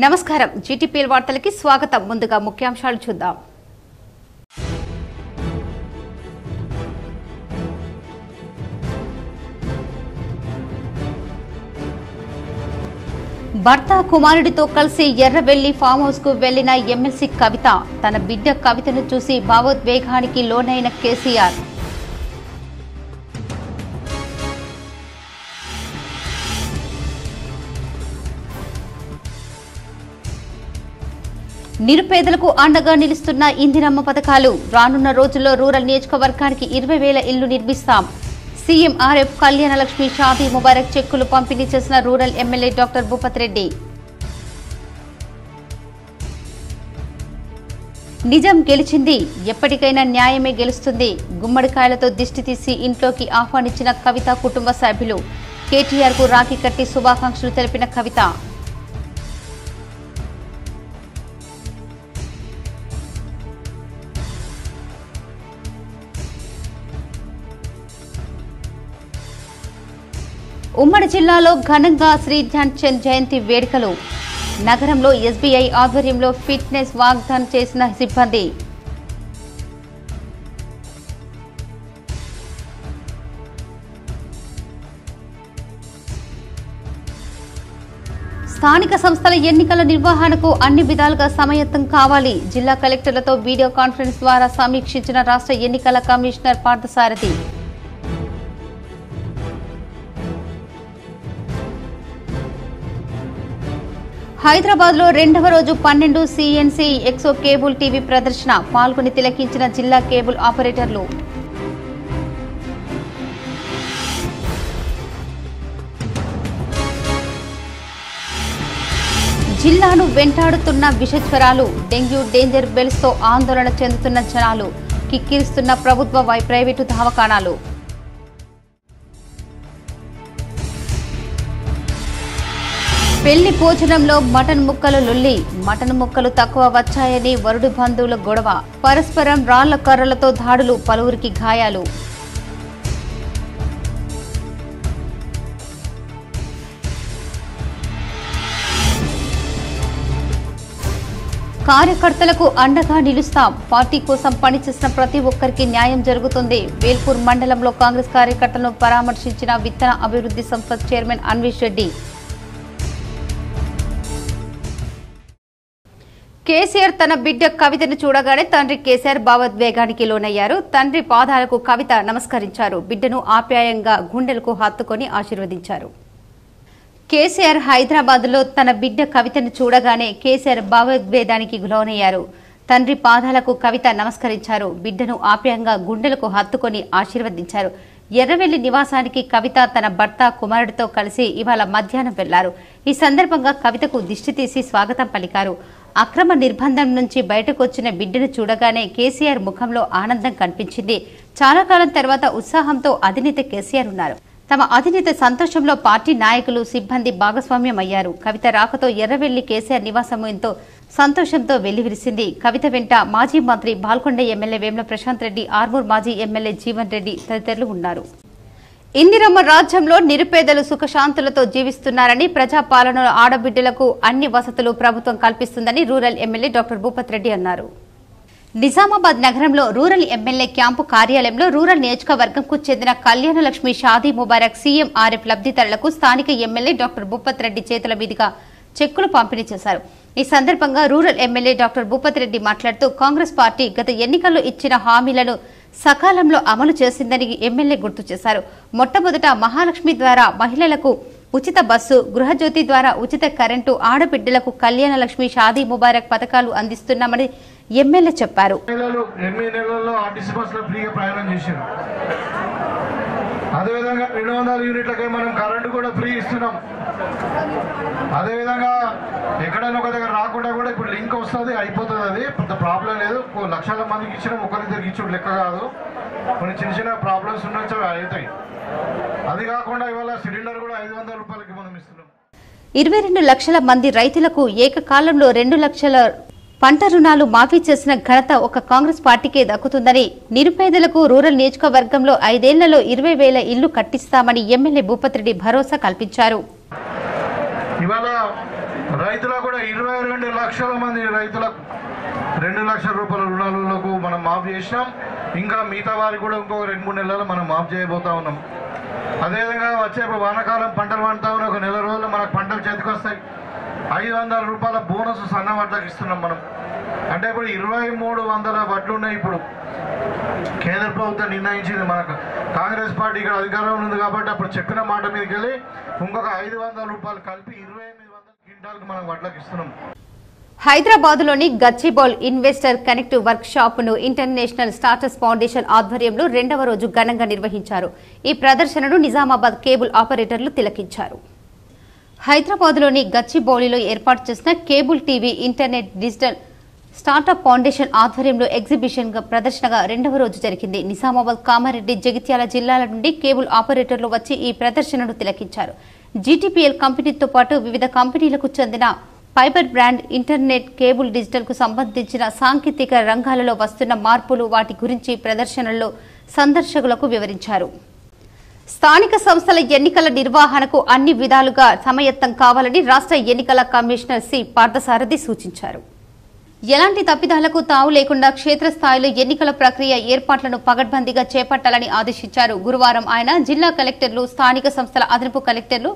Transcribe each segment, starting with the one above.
నమస్కారం జీటీపీఎల్ వార్తలకి స్వాగతం. ముందుగా ముఖ్యాంశాలు చూద్దాం. భర్త కుమారుడితో కలిసి ఎర్రవెల్లి ఫామ్ హౌస్ కు వెళ్లిన ఎమ్మెల్సీ కవిత తన బిడ్డ కవితను చూసి భావోద్వేగానికి లోనైన కేసీఆర్. నిరుపేదలకు అండగా నిలుస్తున్న ఇందిరమ్మ పథకాలు. రానున్న రోజుల్లో రూరల్ నియోజకవర్గానికి 20,000 ఇళ్లు నిర్మిస్తాం. సీఎంఆర్ఎఫ్ కళ్యాణ లక్ష్మి షాదీ ముబారక్ చెక్కులు పంపిణీ చేసిన rural MLA doctor Bhupath Reddy. నిజం గెలిచింది, ఎప్పటికైనా న్యాయమే గెలుస్తుంది. గుమ్మడికాయలతో దిష్టి తీసి ఇంట్లోకి ఆహ్వానించిన కవిత కుటుంబ సభ్యులు. కేటీఆర్ కు రాఖీ కట్టి శుభాకాంక్షలు తెలిపిన కవిత. ఉమ్మడి జిల్లాలో ఘనంగా శ్రీ ధ్యాన్ చంద్ జయంతి వేడుకలు. నగరంలో ఎస్బీఐ ఆధ్వర్యంలో ఫిట్నెస్ వాగ్దానం చేసిన సిబ్బంది. స్థానిక సంస్థల ఎన్నికల నిర్వహణకు అన్ని విధాలుగా సమాయత్తం కావాలి. జిల్లా కలెక్టర్లతో వీడియో కాన్ఫరెన్స్ ద్వారా సమీక్షించిన రాష్ట్ర ఎన్నికల కమిషనర్ పార్థసారథి. హైదరాబాద్ లో రెండవ రోజు 12 CNC ఎక్సో కేబుల్ టీవీ ప్రదర్శన. పాల్గొని తిలకించిన జిల్లా కేబుల్ ఆపరేటర్లు. జిల్లాను వెంటాడుతున్న విషజ్వరాలు. డెంగ్యూ డేంజర్ బెల్స్ తో ఆందోళన చెందుతున్న జనాలు. కిక్కిరిస్తున్న ప్రభుత్వ ప్రైవేటు దవాఖానాలు. పెళ్లి భోజనంలో మటన్ ముక్కలు లొల్లి. మటన్ ముక్కలు తక్కువ వచ్చాయని వరుడి బంధువుల గొడవ. పరస్పరం రాళ్ల కర్రలతో దాడులు. పలువురికి గాయాలు. కార్యకర్తలకు అండగా నిలుస్తాం. పార్టీ కోసం పనిచేసిన ప్రతి ఒక్కరికి న్యాయం జరుగుతుంది. వేల్పూర్ మండలంలో కాంగ్రెస్ కార్యకర్తలను పరామర్శించిన విత్తన అభివృద్ధి సంస్థ చైర్మన్ అన్వేష్ రెడ్డి. కేసీఆర్ తన బిడ్డ కవితను చూడగానే తండ్రి కేసీఆర్ భావోద్వేగానికి లోనయ్యారు. తండ్రి పాదాలకు కవిత నమస్కరించారు. బిడ్డను ఆప్యాయంగా గుండెలకు హత్తుకొని ఆశీర్వదించారు. కేసీఆర్ హైదరాబాద్ లో తన బిడ్డ కవితను చూడగానే కేసీఆర్ భావోద్వేగానికి లోనయ్యారు. తండ్రి పాదాలకు కవిత నమస్కరించారు. బిడ్డను ఆప్యాయంగా గుండెలకు హత్తుకొని ఆశీర్వదించారు. ఎర్రవెల్లి నివాసానికి కవిత తన భర్త కుమారుడితో కలిసి ఇవాళ మధ్యాహ్నం వెళ్లారు. ఈ సందర్భంగా కవితకు దిష్టి తీసి స్వాగతం పలికారు. అక్రమ నిర్బంధం నుంచి బయటకు వచ్చిన బిడ్డను చూడగానే కేసీఆర్ ముఖంలో ఆనందం కనిపించింది. చాలా కాలం తర్వాత ఉత్సాహంతో అధినేత కేసీఆర్ ఉన్నారు. తమ అధినేత సంతోషంలో పార్టీ నాయకులు సిబ్బంది భాగస్వామ్యం అయ్యారు. కవిత రాకతో ఎర్రవెల్లి కేసీఆర్ నివాసం ఎంతో సంతోషంతో వెల్లివిరిసింది. కవిత వెంట మాజీ మంత్రి బాల్కొండ ఎమ్మెల్యే వేముల ప్రశాంత్ రెడ్డి, ఆర్మూర్ మాజీ ఎమ్మెల్యే జీవన్ రెడ్డి తదితరులు ఉన్నారు. ఇందిరమ్మ రాజ్యంలో నిరుపేదలు సుఖశాంతులతో జీవిస్తున్నారని, ప్రజాపాలనలో ఆడబిడ్డలకు అన్ని వసతులు ప్రభుత్వం కల్పిస్తుందని rural MLA doctor Bhupath Reddy అన్నారు. నిజామాబాద్ నగరంలో రూరల్ ఎమ్మెల్యే క్యాంపు కార్యాలయంలో రూరల్ నియోజకవర్గంకు చెందిన కళ్యాణ లక్ష్మి షాదీ ముబారక్ సీఎంఆర్ఎఫ్ లబ్ధిదారులకు స్థానిక ఎమ్మెల్యే డాక్టర్ భూపత్ రెడ్డి చేతుల మీదుగా చెక్కులు పంపిణీ చేశారు. ఈ సందర్భంగా rural MLA doctor Bhupath Reddy మాట్లాడుతూ కాంగ్రెస్ పార్టీ గత ఎన్నికల్లో ఇచ్చిన హామీలను సకాలంలో అమలు చేసిందని ఎమ్మెల్యే గుర్తు చేశారు. మొట్టమొదట మహాలక్ష్మి ద్వారా మహిళలకు ఉచిత బస్సు, గృహజ్యోతి ద్వారా ఉచిత కరెంటు, ఆడబిడ్డలకు కళ్యాణ లక్ష్మి షాదీ ముబారక్ పథకాలు అందిస్తున్నామని ఎమ్మెల్యే చెప్పారు. అదేవిధంగా 200 యూనిట్లకి మనం కరెంటు కూడా ఫ్రీ ఇస్తున్నాం. అదేవిధంగా ఎక్కడైనా ఒక దగ్గర రాకుండా కూడా ఇప్పుడు లింక్ వస్తుంది, అయిపోతుంది. అది పెద్ద ప్రాబ్లం లేదు. లక్షల మందికి ఇచ్చినాం, ఒకరిద్దరికి ఇచ్చుడు లెక్క కాదు. కొన్ని చిన్న చిన్న ప్రాబ్లమ్స్ ఉండొచ్చు, అవుతాయి. అది కాకుండా ఇవాళ సిలిండర్ కూడా 500 రూపాయలకి మనం ఇస్తున్నాం. 22 లక్షల మంది రైతులకు ఏకకాలంలో 2 లక్షల పంట రుణాలు మాఫీ చేసిన ఘనత ఒక కాంగ్రెస్ పార్టీకే దక్కుతుందని, నిరుపేదలకు రూరల్ నియోజకవర్గంలో 5 ఏళ్లలో 20,000 ఇళ్లు కట్టిస్తామని ఎమ్మెల్యే భూపత్ రెడ్డి భరోసా కల్పించారు. ఇవాళ రైతులకు కూడా 22 లక్షల మంది రైతులకు 2 లక్షల రూపాయల రుణాలకు మనం మాఫ్ చేసినాం. ఇంకా మిగతా వారికి కూడా ఇంకొక 2-3 నెలలు మనం మాఫ్ చేయబోతా ఉన్నాం. అదేవిధంగా వచ్చే వానాకాలం పంటలు పండుతా ఉన్న ఒక నెల రోజులు మనకు పంటలు చేతికి వస్తాయి. 500 రూపాయల బోనస్ సన్న వడ్లకు ఇస్తున్నాం మనం. అంటే ఇప్పుడు 2300 వడ్లు ఉన్నాయి. ఇప్పుడు కేంద్ర ప్రభుత్వం నిర్ణయించింది, మనకు కాంగ్రెస్ పార్టీ ఇక్కడ అధికారంలో ఉంది కాబట్టి అప్పుడు చెప్పిన మాట మీదకి వెళ్ళి ఇంకొక 500 రూపాయలు కలిపి 2800 క్వింటాలకు మనం వడ్లకు ఇస్తున్నాం. హైదరాబాద్లోని Gachibowli investor connect work shop ను ఇంటర్నేషనల్ స్టార్టర్స్ ఫౌండేషన్ ఆధ్వర్యంలో 2వ రోజు ఘనంగా నిర్వహించారు. ఈ ప్రదర్శనను నిజామాబాద్ కేబుల్ ఆపరేటర్లు తిలకించారు. హైదరాబాద్లోని గచ్చిబౌలిలో ఏర్పాటు చేసిన cable TV internet digital startup foundation ఆధ్వర్యంలో ఎగ్జిబిషన్ ప్రదర్శనగా 2వ రోజు జరిగింది. నిజామాబాద్, కామారెడ్డి, జగిత్యాల జిల్లాల నుండి కేబుల్ ఆపరేటర్లు వచ్చి ఈ ప్రదర్శనను తిలకించారు. జీటీపీఎల్ కంపెనీతో పాటు వివిధ కంపెనీలకు చెందిన fibre brand, internet, cable digital కు సంబంధించిన సాంకేతిక రంగాలలో వస్తున్న మార్పులు, వాటి గురించి ప్రదర్శనలో సందర్శకులకు వివరించారు. స్థానిక సంస్థల ఎన్నికల నిర్వహణకు అన్ని విధాలుగా సమాయత్తం కావాలని రాష్ట్ర ఎన్నికల కమిషనర్ సి పార్థసారథి సూచించారు. ఎలాంటి తప్పిదాలకు తావు లేకుండా క్షేత్రస్థాయిలో ఎన్నికల ప్రక్రియ ఏర్పాట్లను పగడ్బందీగా చేపట్టాలని ఆదేశించారు. గురువారం ఆయన జిల్లా కలెక్టర్లు, స్థానిక సంస్థల అదనపు కలెక్టర్లు,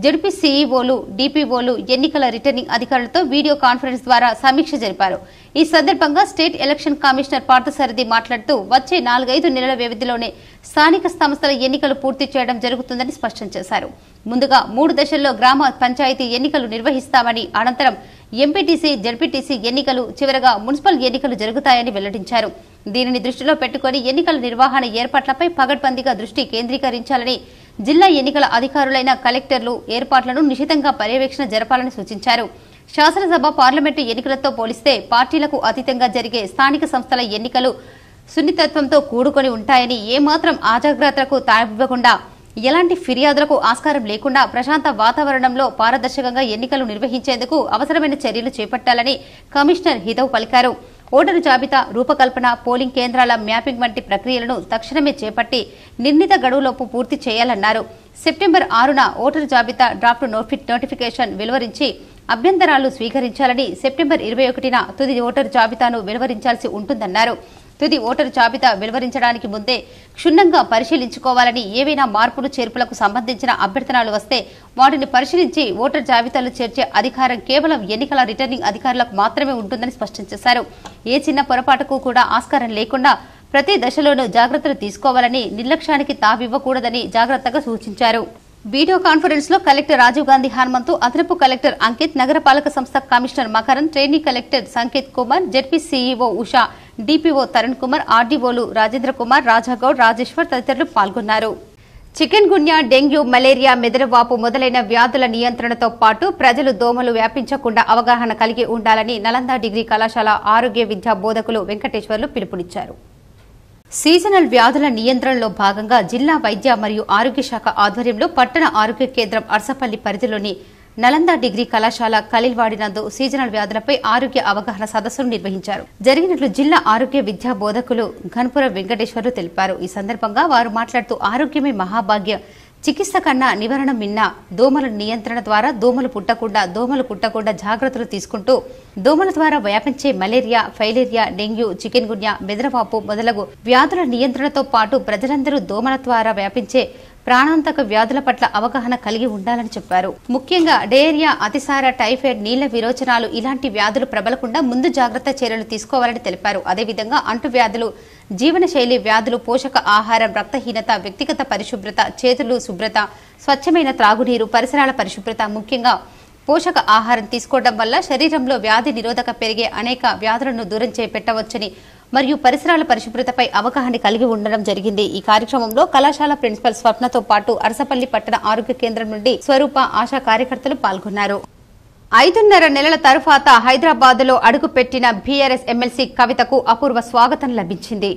జడ్పీ సీఈఓలు, డీపీఓలు, ఎన్నికల రిటర్నింగ్ అధికారులతో వీడియో కాన్ఫరెన్స్ ద్వారా సమీక్ష జరిపారు. ఈ సందర్భంగా స్టేట్ ఎలక్షన్ కమిషనర్ పార్థసారథి మాట్లాడుతూ వచ్చే 4-5 నెలల వ్యవధిలోనే స్థానిక సంస్థల ఎన్నికలు పూర్తి చేయడం జరుగుతుందని స్పష్టం చేశారు. ముందుగా 3 దశల్లో గ్రామ పంచాయతీ ఎన్నికలు నిర్వహిస్తామని, అనంతరం ఎంపీటీసీ, జడ్పీటీసీ ఎన్నికలు, చివరగా మున్సిపల్ ఎన్నికలు జరుగుతాయని వెల్లడించారు. దీనిని దృష్టిలో పెట్టుకుని ఎన్నికల నిర్వహణ ఏర్పాట్లపై పగడ్బందీగా దృష్టి కేంద్రీకరించాలని, జిల్లా ఎన్నికల అధికారులైన కలెక్టర్లు ఏర్పాట్లను నిశితంగా పర్యవేక్షణ జరపాలని సూచించారు. శాసనసభ, పార్లమెంటు ఎన్నికలతో పోలిస్తే పార్టీలకు అతీతంగా జరిగే స్థానిక సంస్థల ఎన్నికలు సున్నితత్వంతో కూడుకొని ఉంటాయని, ఏమాత్రం అజాగ్రత్తలకు తావివ్వకుండా, ఎలాంటి ఫిర్యాదులకు ఆస్కారం లేకుండా ప్రశాంత వాతావరణంలో పారదర్శకంగా ఎన్నికలు నిర్వహించేందుకు అవసరమైన చర్యలు చేపట్టాలని కమిషనర్ హితవు పలికారు. ఓటరు జాబితా రూపకల్పన, పోలింగ్ కేంద్రాల మ్యాపింగ్ వంటి ప్రక్రియలను తక్షణమే చేపట్టి నిర్ణీత గడువులోపు పూర్తి చేయాలన్నారు. సెప్టెంబర్ 6న ఓటరు జాబితా డ్రాఫ్ట్ నోటిఫికేషన్ వెలువరించి అభ్యంతరాలు స్వీకరించాలని, సెప్టెంబర్ 21న తుది ఓటరు జాబితాను వెలువరించాల్సి ఉంటుందన్నారు. తుది ఓటరు జాబితా వెలువరించడానికి ముందే క్షుణ్ణంగా పరిశీలించుకోవాలని, ఏవైనా మార్పులు చేర్పులకు సంబంధించిన అభ్యర్థనలు వస్తే వాటిని పరిశీలించి ఓటరు జాబితాలు చేర్చే అధికారం కేవలం ఎన్నికల రిటర్నింగ్ అధికారులకు మాత్రమే ఉంటుందని స్పష్టం చేశారు. ఏ చిన్న పొరపాటుకు కూడా ఆస్కారం లేకుండా ప్రతి దశలోనూ జాగ్రత్తలు తీసుకోవాలని, నిర్లక్ష్యానికి తావివ్వకూడదని జాగ్రత్తగా సూచించారు. వీడియో కాన్ఫరెన్స్ లో కలెక్టర్ రాజీవ్ గాంధీ హనుమంతు, అదనపు కలెక్టర్ అంకిత్, నగరపాలక సంస్థ commissioner Makaran, trainee collector Sanket Kumar, ZP CEO Usha, DPO Tarun Kumar, ఆర్డీఓలు రాజేంద్ర కుమార్, రాజాగౌడ్, రాజేశ్వర్ తదితరులు పాల్గొన్నారు. చికెన్ గున్యా, డెంగ్యూ, మలేరియా, మెదడువాపు మొదలైన వ్యాధుల నియంత్రణతో పాటు ప్రజలు దోమలు వ్యాపించకుండా అవగాహన కలిగి ఉండాలని నలంద డిగ్రీ కళాశాల ఆరోగ్య విద్యా బోధకులు వెంకటేశ్వర్లు పిలుపునిచ్చారు. సీజనల్ వ్యాధుల నియంత్రణలో భాగంగా జిల్లా వైద్య మరియు ఆరోగ్య శాఖ ఆధ్వర్యంలో పట్టణ ఆరోగ్య కేంద్రం అర్సపల్లి పరిధిలోని నలంద డిగ్రీ కళాశాల ఖలీల్వాడి నందు సీజనల్ వ్యాధులపై ఆరోగ్య అవగాహన సదస్సును నిర్వహించారు. జరిగినట్లు జిల్లా ఆరోగ్య విద్యా బోధకులు ఘన్పురం వెంకటేశ్వర్లు తెలిపారు. ఈ సందర్భంగా వారు మాట్లాడుతూ ఆరోగ్యమే మహాభాగ్యం, చికిత్స కన్నా నివారణ మిన్న, దోమల నియంత్రణ ద్వారా దోమలు కుట్టకుండా జాగ్రత్తలు తీసుకుంటూ దోమల ద్వారా వ్యాపించే మలేరియా, ఫైలేరియా, డెంగ్యూ, చికెన్ గున్యా, మెదడువాపు మొదలగు వ్యాధుల నియంత్రణతో పాటు ప్రజలందరూ దోమల ద్వారా వ్యాపించే ప్రాణాంతక వ్యాధుల పట్ల అవగాహన కలిగి ఉండాలని చెప్పారు. ముఖ్యంగా డయేరియా, అతిసార, టైఫాయిడ్, నీళ్ల విరోచనాలు ఇలాంటి వ్యాధులు ప్రబలకుండా ముందు జాగ్రత్త చర్యలు తీసుకోవాలని తెలిపారు. అదేవిధంగా అంటువ్యాధులు, జీవనశైలి వ్యాధులు, పోషక ఆహారం, రక్తహీనత, వ్యక్తిగత పరిశుభ్రత, చేతులు శుభ్రత, స్వచ్ఛమైన త్రాగునీరు, పరిసరాల పరిశుభ్రత, ముఖ్యంగా పోషక ఆహారం తీసుకోవడం వల్ల శరీరంలో వ్యాధి నిరోధక పెరిగే అనేక వ్యాధులను దూరం చేపెట్టవచ్చని మరియు పరిసరాల పరిశుభ్రతపై అవగాహన కలిగి ఉండడం జరిగింది. ఈ కార్యక్రమంలో కళాశాల ప్రిన్సిపల్ స్వప్నతో పాటు అరసపల్లి పట్టణ ఆరోగ్య కేంద్రం నుండి స్వరూప, ఆశా కార్యకర్తలు పాల్గొన్నారు. 5.5 నెలల తరువాత హైదరాబాద్ లో అడుగుపెట్టిన బీఆర్ఎస్ ఎమ్మెల్సీ కవితకు అపూర్వ స్వాగతం లభించింది.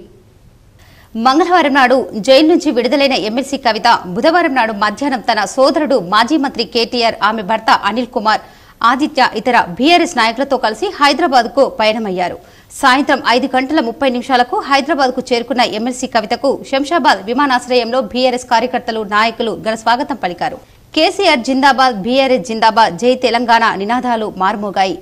మంగళవారం నాడు జైలు నుంచి విడుదలైన ఎమ్మెల్సీ కవిత బుధవారం నాడు మధ్యాహ్నం తన సోదరుడు మాజీ మంత్రి కేటీఆర్, ఆమె భర్త అనిల్ కుమార్, ఆదిత్య ఇతర బీఆర్ఎస్ నాయకులతో కలిసి హైదరాబాద్ కు పయనమయ్యారు. సాయంత్రం 5:30 హైదరాబాద్ కు చేరుకున్న ఎమ్మెల్సీ కవితకు శంషాబాద్ విమానాశ్రయంలో బీఆర్ఎస్ కార్యకర్తలు, నాయకులు ఘన స్వాగతం పలికారు. కేసీఆర్ జిందాబాద్, బీఆర్ఎస్ జిందాబాద్, జై తెలంగాణ నినాదాలు మారుమోగాయి.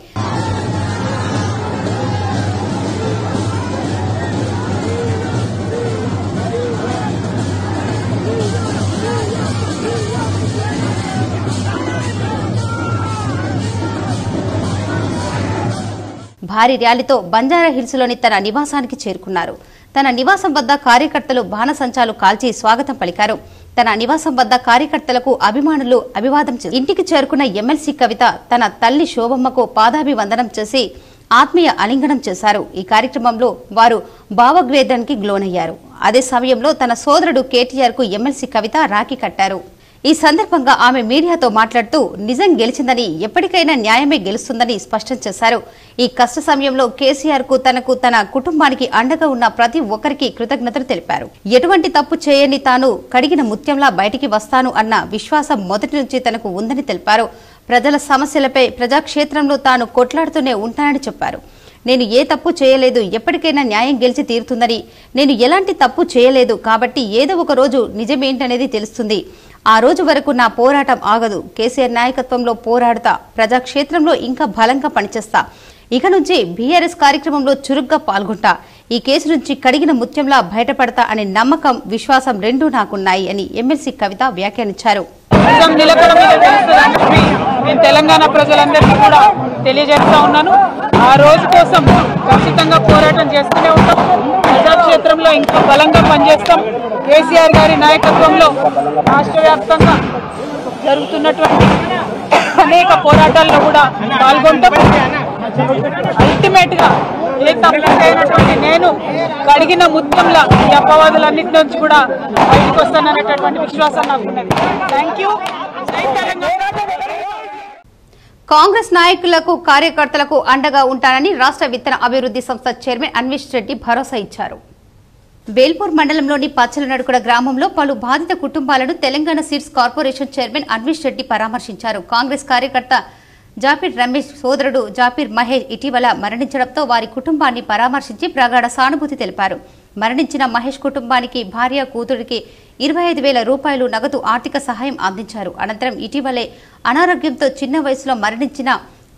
భారీ ర్యాలీతో బంజారా హిల్స్ లోని తన నివాసానికి చేరుకున్నారు. తన నివాసం వద్ద కార్యకర్తలు బాణసంచాలు కాల్చి స్వాగతం పలికారు. తన నివాసం వద్ద కార్యకర్తలకు అభిమానులు అభివాదం ఇంటికి చేరుకున్న ఎమ్మెల్సీ కవిత తన తల్లి శోభమ్మకు పాదాభివందనం చేసి ఆత్మీయ ఆలింగనం చేశారు. ఈ కార్యక్రమంలో వారు భావోద్వేగానికి లోనయ్యారు. అదే సమయంలో తన సోదరుడు కేటీఆర్ కు ఎమ్మెల్సీ కవిత రాఖీ కట్టారు. ఈ సందర్భంగా ఆమె మీడియాతో మాట్లాడుతూ నిజం గెలిచిందని, ఎప్పటికైనా న్యాయమే గెలుస్తుందని స్పష్టం చేశారు. ఈ కష్ట సమయంలో కేసీఆర్ కు తనకు తన కుటుంబానికి అండగా ఉన్న ప్రతి ఒక్కరికి కృతజ్ఞతలు తెలిపారు. ఎటువంటి తప్పు చేయని తాను కడిగిన ముత్యంలా బయటికి వస్తాను అన్న విశ్వాసం మొదటి నుంచి తనకు ఉందని తెలిపారు. ప్రజల సమస్యలపై ప్రజాక్షేత్రంలో తాను కొట్లాడుతూనే ఉంటానని చెప్పారు. నేను ఏ తప్పు చేయలేదు, ఎప్పటికైనా న్యాయం గెలిచి తీరుతుందని, నేను ఎలాంటి తప్పు చేయలేదు కాబట్టి ఏదో ఒక రోజు నిజమేంటనేది తెలుస్తుంది. ఆ రోజు వరకు నా పోరాటం ఆగదు. కేసీఆర్ నాయకత్వంలో పోరాడుతా, ప్రజాక్షేత్రంలో ఇంకా బలంగా పనిచేస్తా. ఇక నుంచి బీఆర్ఎస్ కార్యక్రమంలో చురుగ్గా పాల్గొంటా. ఈ కేసు నుంచి కడిగిన ముత్యంలా బయటపడతా అనే నమ్మకం, విశ్వాసం రెండూ నాకున్నాయి అని ఎమ్మెల్సీ కవిత వ్యాఖ్యానించారు. నేను తెలంగాణ ప్రజలందరికీ కూడా తెలియజేస్తా ఉన్నాను. ఆ రోజు కోసం ఖచ్చితంగా పోరాటం చేస్తూనే ఉంటాం. ప్రజాక్షేత్రంలో ఇంకా బలంగా పనిచేస్తాం. కేసీఆర్ గారి నాయకత్వంలో రాష్ట్ర వ్యాప్తంగా జరుగుతున్నటువంటి అనేక పోరాటాల్లో కూడా పాల్గొంటాం. అల్టిమేట్ గా ఏ తప్పు చేయనటువంటి నేను కడిగిన ముత్యంలా ఈ అపవాదులన్నిటి నుంచి కూడా బయటకు వస్తాననేటటువంటి విశ్వాసం నాకున్నది. Thank you. కాంగ్రెస్ నాయకులకు, కార్యకర్తలకు అండగా ఉంటానని రాష్ట్ర విత్తన అభివృద్ధి సంస్థ చైర్మన్ అన్వేష్ రెడ్డి భరోసా ఇచ్చారు. బేల్పూర్ మండలంలోని పచ్చలనడుకుడ గ్రామంలో పలు బాధిత కుటుంబాలను Telangana seeds corporation chairman Anvesh Reddy పరామర్శించారు. కాంగ్రెస్ కార్యకర్త జాపీర్ రమేష్ సోదరుడు జాపీర్ మహేష్ ఇటీవల మరణించడంతో వారి కుటుంబాన్ని పరామర్శించి ప్రగాఢ సానుభూతి తెలిపారు. మరణించిన మహేష్ కుటుంబానికి భార్య, కూతురికి 25,000 రూపాయలు నగదు ఆర్థిక సహాయం అందించారు. అనంతరం ఇటీవలే అనారోగ్యంతో చిన్న వయసులో మరణించిన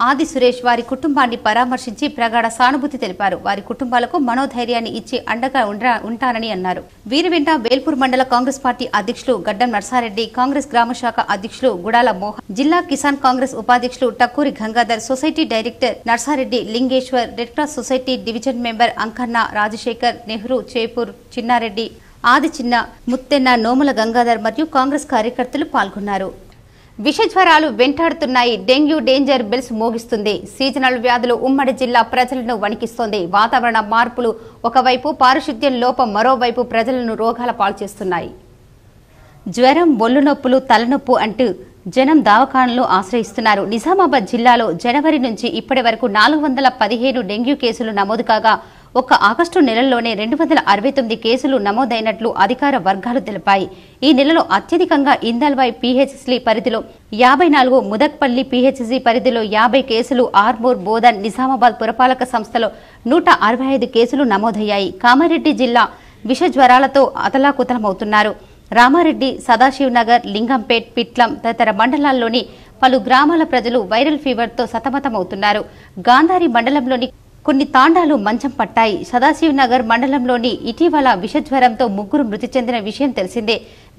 ఆది సురేష్ వారి కుటుంబాన్ని పరామర్శించి ప్రగాఢ సానుభూతి తెలిపారు. వారి కుటుంబాలకు మనోధైర్యాన్ని ఇచ్చి అండగా ఉంటానని అన్నారు. వీరి వెంట వేల్పూర్ మండల కాంగ్రెస్ పార్టీ అధ్యక్షులు గడ్డం నర్సారెడ్డి, కాంగ్రెస్ గ్రామ శాఖ అధ్యక్షులు గుడాల మోహన్, జిల్లా కిసాన్ కాంగ్రెస్ ఉపాధ్యక్షులు Takkuri Gangadhar, society director Narsareddy Lingeshwar, red cross society division member Ankanna, Rajasekhar, Nehru, Chepur, Chinnareddy, Adi Chinna, Muthenna, Nomula Gangadhar మరియు కాంగ్రెస్ కార్యకర్తలు పాల్గొన్నారు. విషజ్వరాలు వెంటాడుతున్నాయి. డెంగ్యూ డేంజర్ బెల్స్ మోగిస్తుంది. సీజనల్ వ్యాధులు ఉమ్మడి జిల్లా ప్రజలను వణికిస్తోంది. వాతావరణ మార్పులు ఒకవైపు, పారిశుద్ధ్యం లోపం మరోవైపు ప్రజలను రోగాల పాల్చేస్తున్నాయి. జ్వరం, ఒళ్ళు నొప్పులు, తలనొప్పు అంటూ జనం దవాఖానలు ఆశ్రయిస్తున్నారు. నిజామాబాద్ జిల్లాలో జనవరి నుంచి ఇప్పటి వరకు 415 డెంగ్యూ కేసులు నమోదు కాగా ఒక్క ఆగస్టు నెలలోనే 269 కేసులు నమోదైనట్లు అధికార వర్గాలు తెలిపాయి. ఈ నెలలో అత్యధికంగా ఇందల్వాయ్ పీహెచ్సీ పరిధిలో 54, ముదక్పల్లి పీహెచ్సీ పరిధిలో 50 కేసులు, ఆర్మూర్, బోధన్, నిజామాబాద్ పురపాలక సంస్థలో 165 కేసులు నమోదయ్యాయి. కామారెడ్డి జిల్లా విష జ్వరాలతో అతలాకుతలమవుతున్నారు. రామారెడ్డి, సదాశివ్ నగర్, లింగంపేట్, పిట్లం తదితర మండలాల్లోని పలు గ్రామాల ప్రజలు వైరల్ ఫీవర్తో సతమతమవుతున్నారు. గాంధారి మండలంలోని కొన్ని తాండాలు మంచం పట్టాయి. సదాశివ్ నగర్ మండలంలోని ఇటీవల విషజ్వరంతో 3 మృతి చెందిన విషయం తెలిసిందే.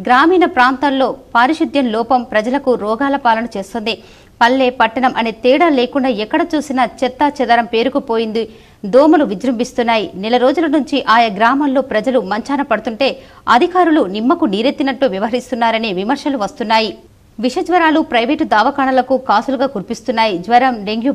గ్రామీణ ప్రాంతాల్లో పారిశుద్ధ్యం లోపం ప్రజలకు రోగాల పాలన చేస్తుంది. పల్లె, పట్టణం అనే తేడా లేకుండా ఎక్కడ చూసినా చెత్తా చెదరం పేరుకుపోయింది. దోమలు విజృంభిస్తున్నాయి. నెల రోజుల నుంచి ఆయా గ్రామాల్లో ప్రజలు మంచాన పడుతుంటే అధికారులు నిమ్మకు నీరెత్తినట్టు వ్యవహరిస్తున్నారనే విమర్శలు వస్తున్నాయి. విషజ్వరాలు ప్రైవేటు దవాఖానాలకు కాసులుగా కురిపిస్తున్నాయి. జ్వరం, డెంగ్యూ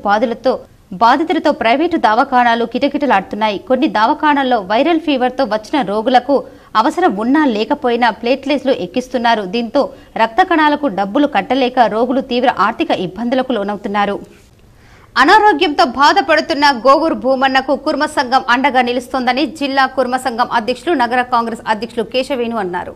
బాధితులతో ప్రైవేటు దవాఖానాలు కిటకిటలాడుతున్నాయి. కొన్ని దవాఖానాల్లో వైరల్ ఫీవర్తో వచ్చిన రోగులకు అవసరం ఉన్నా లేకపోయినా ప్లేట్లెట్స్లు ఎక్కిస్తున్నారు. దీంతో రక్త కణాలకు డబ్బులు కట్టలేక రోగులు తీవ్ర ఆర్థిక ఇబ్బందులకు లోనవుతున్నారు. అనారోగ్యంతో బాధపడుతున్న గోవూరు భూమన్నకు కుర్మ సంఘం అండగా నిలుస్తోందని జిల్లా కుర్మ సంఘం అధ్యక్షులు, నగర కాంగ్రెస్ అధ్యక్షులు కేశవేణు అన్నారు.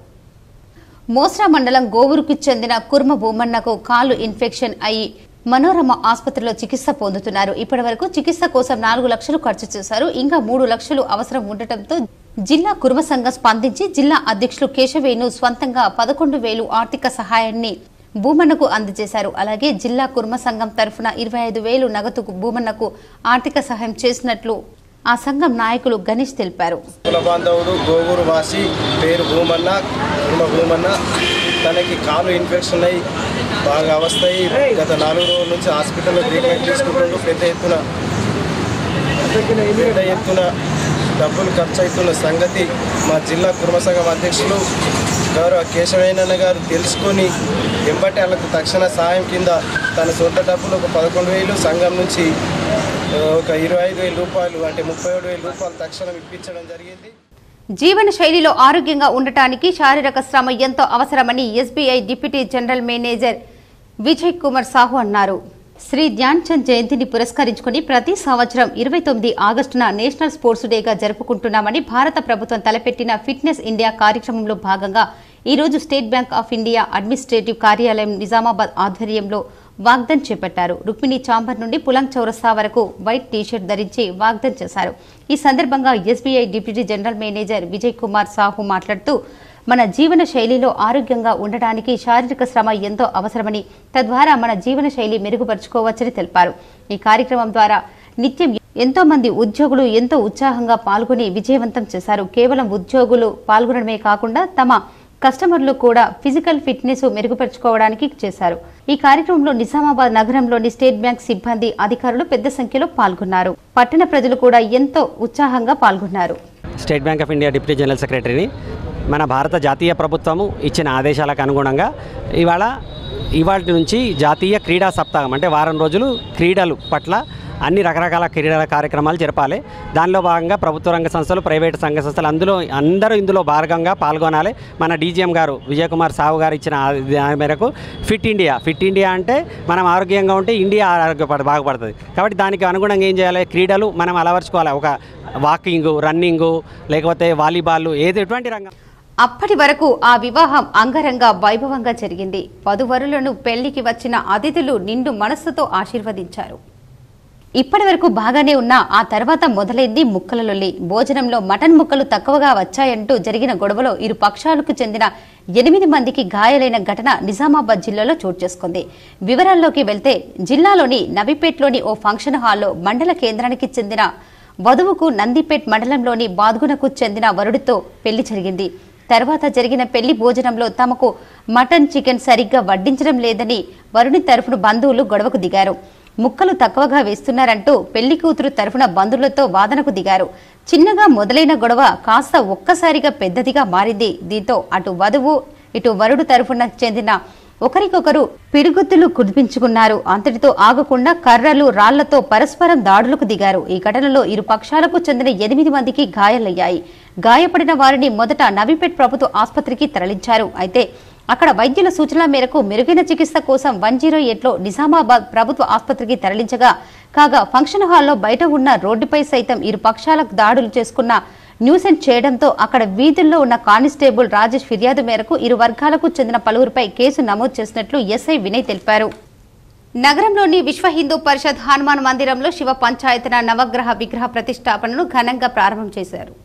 మోస్రా మండలం గోవూరుకు చెందిన కుర్మ భూమన్నకు కాలు ఇన్ఫెక్షన్ అయి మనోరమ ఆసుపత్రిలో చికిత్స పొందుతున్నారు. ఇప్పటి వరకు చికిత్స కోసం 4 లక్షలు ఖర్చు చేశారు. ఇంకా 3 లక్షలు అవసరం ఉండటంతో జిల్లా కుర్మ సంఘం స్పందించి జిల్లా అధ్యక్షులు కేశవేణు స్వంతంగా 11,000 ఆర్థిక సహాయాన్ని భూమన్నకు అందజేశారు. అలాగే జిల్లా కుర్మ సంఘం తరఫున 25,000 నగదు భూమన్నకు ఆర్థిక సహాయం చేసినట్లు ఆ సంఘం నాయకులు గణేష్ తెలిపారు. కులబాంధవుడు గోగూరు వాసి పేరు భూమన్న, భూమన్న తనకి కాలు ఇన్ఫెక్షన్ అయ్యి బాగా అవస్థయి గత 4 రోజుల నుంచి హాస్పిటల్లో ట్రీట్మెంట్ తీసుకుంటూ పెద్ద ఎత్తున డబ్బులు ఖర్చు అవుతున్న సంగతి మా జిల్లా కుర్మ సంఘం అధ్యక్షులు గౌరవ కేశవయ్యన్న గారు తెలుసుకొని వెంబటి వాళ్ళకు తక్షణ సాయం కింద తన సొంత డబ్బులు ఒక 11,000 సంఘం నుంచి ఒక 25,000 రూపాయలు అంటే 37,000 రూపాయలు తక్షణం ఇప్పించడం జరిగింది. జీవన శైలిలో ఆరోగ్యంగా ఉండటానికి శారీరక శ్రమ ఎంతో అవసరమని SBI deputy general manager Vijay Kumar Sahu అన్నారు. శ్రీ ధ్యాన్ చంద్ జయంతిని పురస్కరించుకుని ప్రతి సంవత్సరం 29 ఆగస్టున నేషనల్ స్పోర్ట్స్ డేగా జరుపుకుంటున్నామని భారత ప్రభుత్వం తలపెట్టిన ఫిట్నెస్ ఇండియా కార్యక్రమంలో భాగంగా ఈ రోజు state bank of India administrative కార్యాలయం నిజామాబాద్ ఆధ్వర్యంలో వాగ్దాన్ చేపట్టారు. రుక్మిణి చాంబర్ నుండి పులంగ్ చౌరస్తా వరకు వైట్ టీషర్ట్ ధరించి వాగ్దాన్ చేశారు. ఈ సందర్భంగా SBI deputy general manager Vijay Kumar Sahu మాట్లాడుతూ మన జీవన శైలిలో ఆరోగ్యంగా ఉండడానికి శారీరక శ్రమ ఎంతో అవసరమని, తద్వారా మన జీవన శైలి మెరుగుపరుచుకోవచ్చని తెలిపారు. ఈ కార్యక్రమం ద్వారా నిత్యం ఎంతో మంది ఉద్యోగులు ఎంతో ఉత్సాహంగా పాల్గొని విజయవంతం చేశారు. కేవలం ఉద్యోగులు పాల్గొనడమే కాకుండా తమ కస్టమర్లు కూడా ఫిజికల్ ఫిట్నెస్ మెరుగుపరుచుకోవడానికి చేశారు. ఈ కార్యక్రమంలో నిజామాబాద్ నగరంలోని స్టేట్ బ్యాంక్ సిబ్బంది, అధికారులు పెద్ద సంఖ్యలో పాల్గొన్నారు. పట్టణ ప్రజలు కూడా ఎంతో ఉత్సాహంగా పాల్గొన్నారు. State bank of India deputy general సెక్రటరీని మన భారత జాతీయ ప్రభుత్వము ఇచ్చిన ఆదేశాలకు అనుగుణంగా ఇవాటి నుంచి జాతీయ క్రీడా సప్తాహం అంటే వారం రోజులు క్రీడలు పట్ల అన్ని రకరకాల క్రీడల కార్యక్రమాలు జరపాలి. దానిలో భాగంగా ప్రభుత్వ రంగ సంస్థలు, ప్రైవేటు సంఘ సంస్థలు అందరూ ఇందులో భాగంగా పాల్గొనాలి. మన డీజీఎం గారు విజయ్ కుమార్ సాహు గారు ఇచ్చిన దాని మేరకు ఫిట్ ఇండియా అంటే మనం ఆరోగ్యంగా ఉంటే ఇండియా బాగుపడుతుంది. కాబట్టి దానికి అనుగుణంగా ఏం చేయాలి, క్రీడలు మనం అలవర్చుకోవాలి. ఒక వాకింగ్, రన్నింగు, లేకపోతే వాలీబాల్, ఎటువంటి రంగం. అప్పటి వరకు ఆ వివాహం అంగరంగ వైభవంగా జరిగింది. వధువరులను పెళ్లికి వచ్చిన అతిథులు నిండు మనస్సుతో ఆశీర్వదించారు. ఇప్పటి వరకు బాగానే ఉన్నా ఆ తర్వాత మొదలైంది ముక్కల లొల్లి. భోజనంలో మటన్ ముక్కలు తక్కువగా వచ్చాయంటూ జరిగిన గొడవలో ఇరు పక్షాలకు చెందిన 8 మందికి గాయాలైన ఘటన నిజామాబాద్ జిల్లాలో చోటు చేసుకుంది. వివరాల్లోకి వెళ్తే జిల్లాలోని నవీపేట్లోని ఓ ఫంక్షన్ హాల్లో మండల కేంద్రానికి చెందిన వధువుకు నందిపేట్ మండలంలోని బాద్గునకు చెందిన వరుడితో పెళ్లి జరిగింది. తర్వాత జరిగిన పెళ్లి భోజనంలో తమకు మటన్, చికెన్ సరిగ్గా వడ్డించడం లేదని వరుడి తరఫున బంధువులు గొడవకు దిగారు. ముక్కలు తక్కువగా వేస్తున్నారంటూ పెళ్లి కూతురు తరఫున బంధువులతో వాదనకు దిగారు. చిన్నగా మొదలైన గొడవ కాస్త ఒక్కసారిగా పెద్దదిగా మారింది. దీంతో అటు వధువు ఇటు వరుడు తరఫున చెందిన ఒకరికొకరు పిడిగుద్దులు కుదిపించుకున్నారు. అంతటితో ఆగకుండా కర్రలు, రాళ్లతో పరస్పరం దాడులకు దిగారు. ఈ ఘటనలో ఇరు పక్షాలకు చెందిన 8 మందికి గాయాలయ్యాయి. గాయపడిన వారిని మొదట నవీపేట్ ప్రభుత్వ ఆసుపత్రికి తరలించారు. అయితే అక్కడ వైద్యుల సూచనల మేరకు మెరుగైన చికిత్స కోసం 108లో నిజామాబాద్ ప్రభుత్వ ఆసుపత్రికి తరలించగా కాగా ఫంక్షన్ హాల్లో బయట ఉన్న రోడ్డుపై సైతం ఇరు పక్షాలకు దాడులు చేసుకున్న న్యూసెన్స్ చేయడంతో అక్కడ వీధుల్లో ఉన్న కానిస్టేబుల్ రాజేష్ ఫిర్యాదు మేరకు ఇరు వర్గాలకు చెందిన పలువురిపై కేసు నమోదు చేసినట్లు ఎస్ఐ వినయ్ తెలిపారు. నగరంలోని విశ్వ హిందూ పరిషత్ హనుమాన్ మందిరంలో శివ పంచాయతన నవగ్రహ విగ్రహ ప్రతిష్టాపనను ఘనంగా ప్రారంభం చేశారు.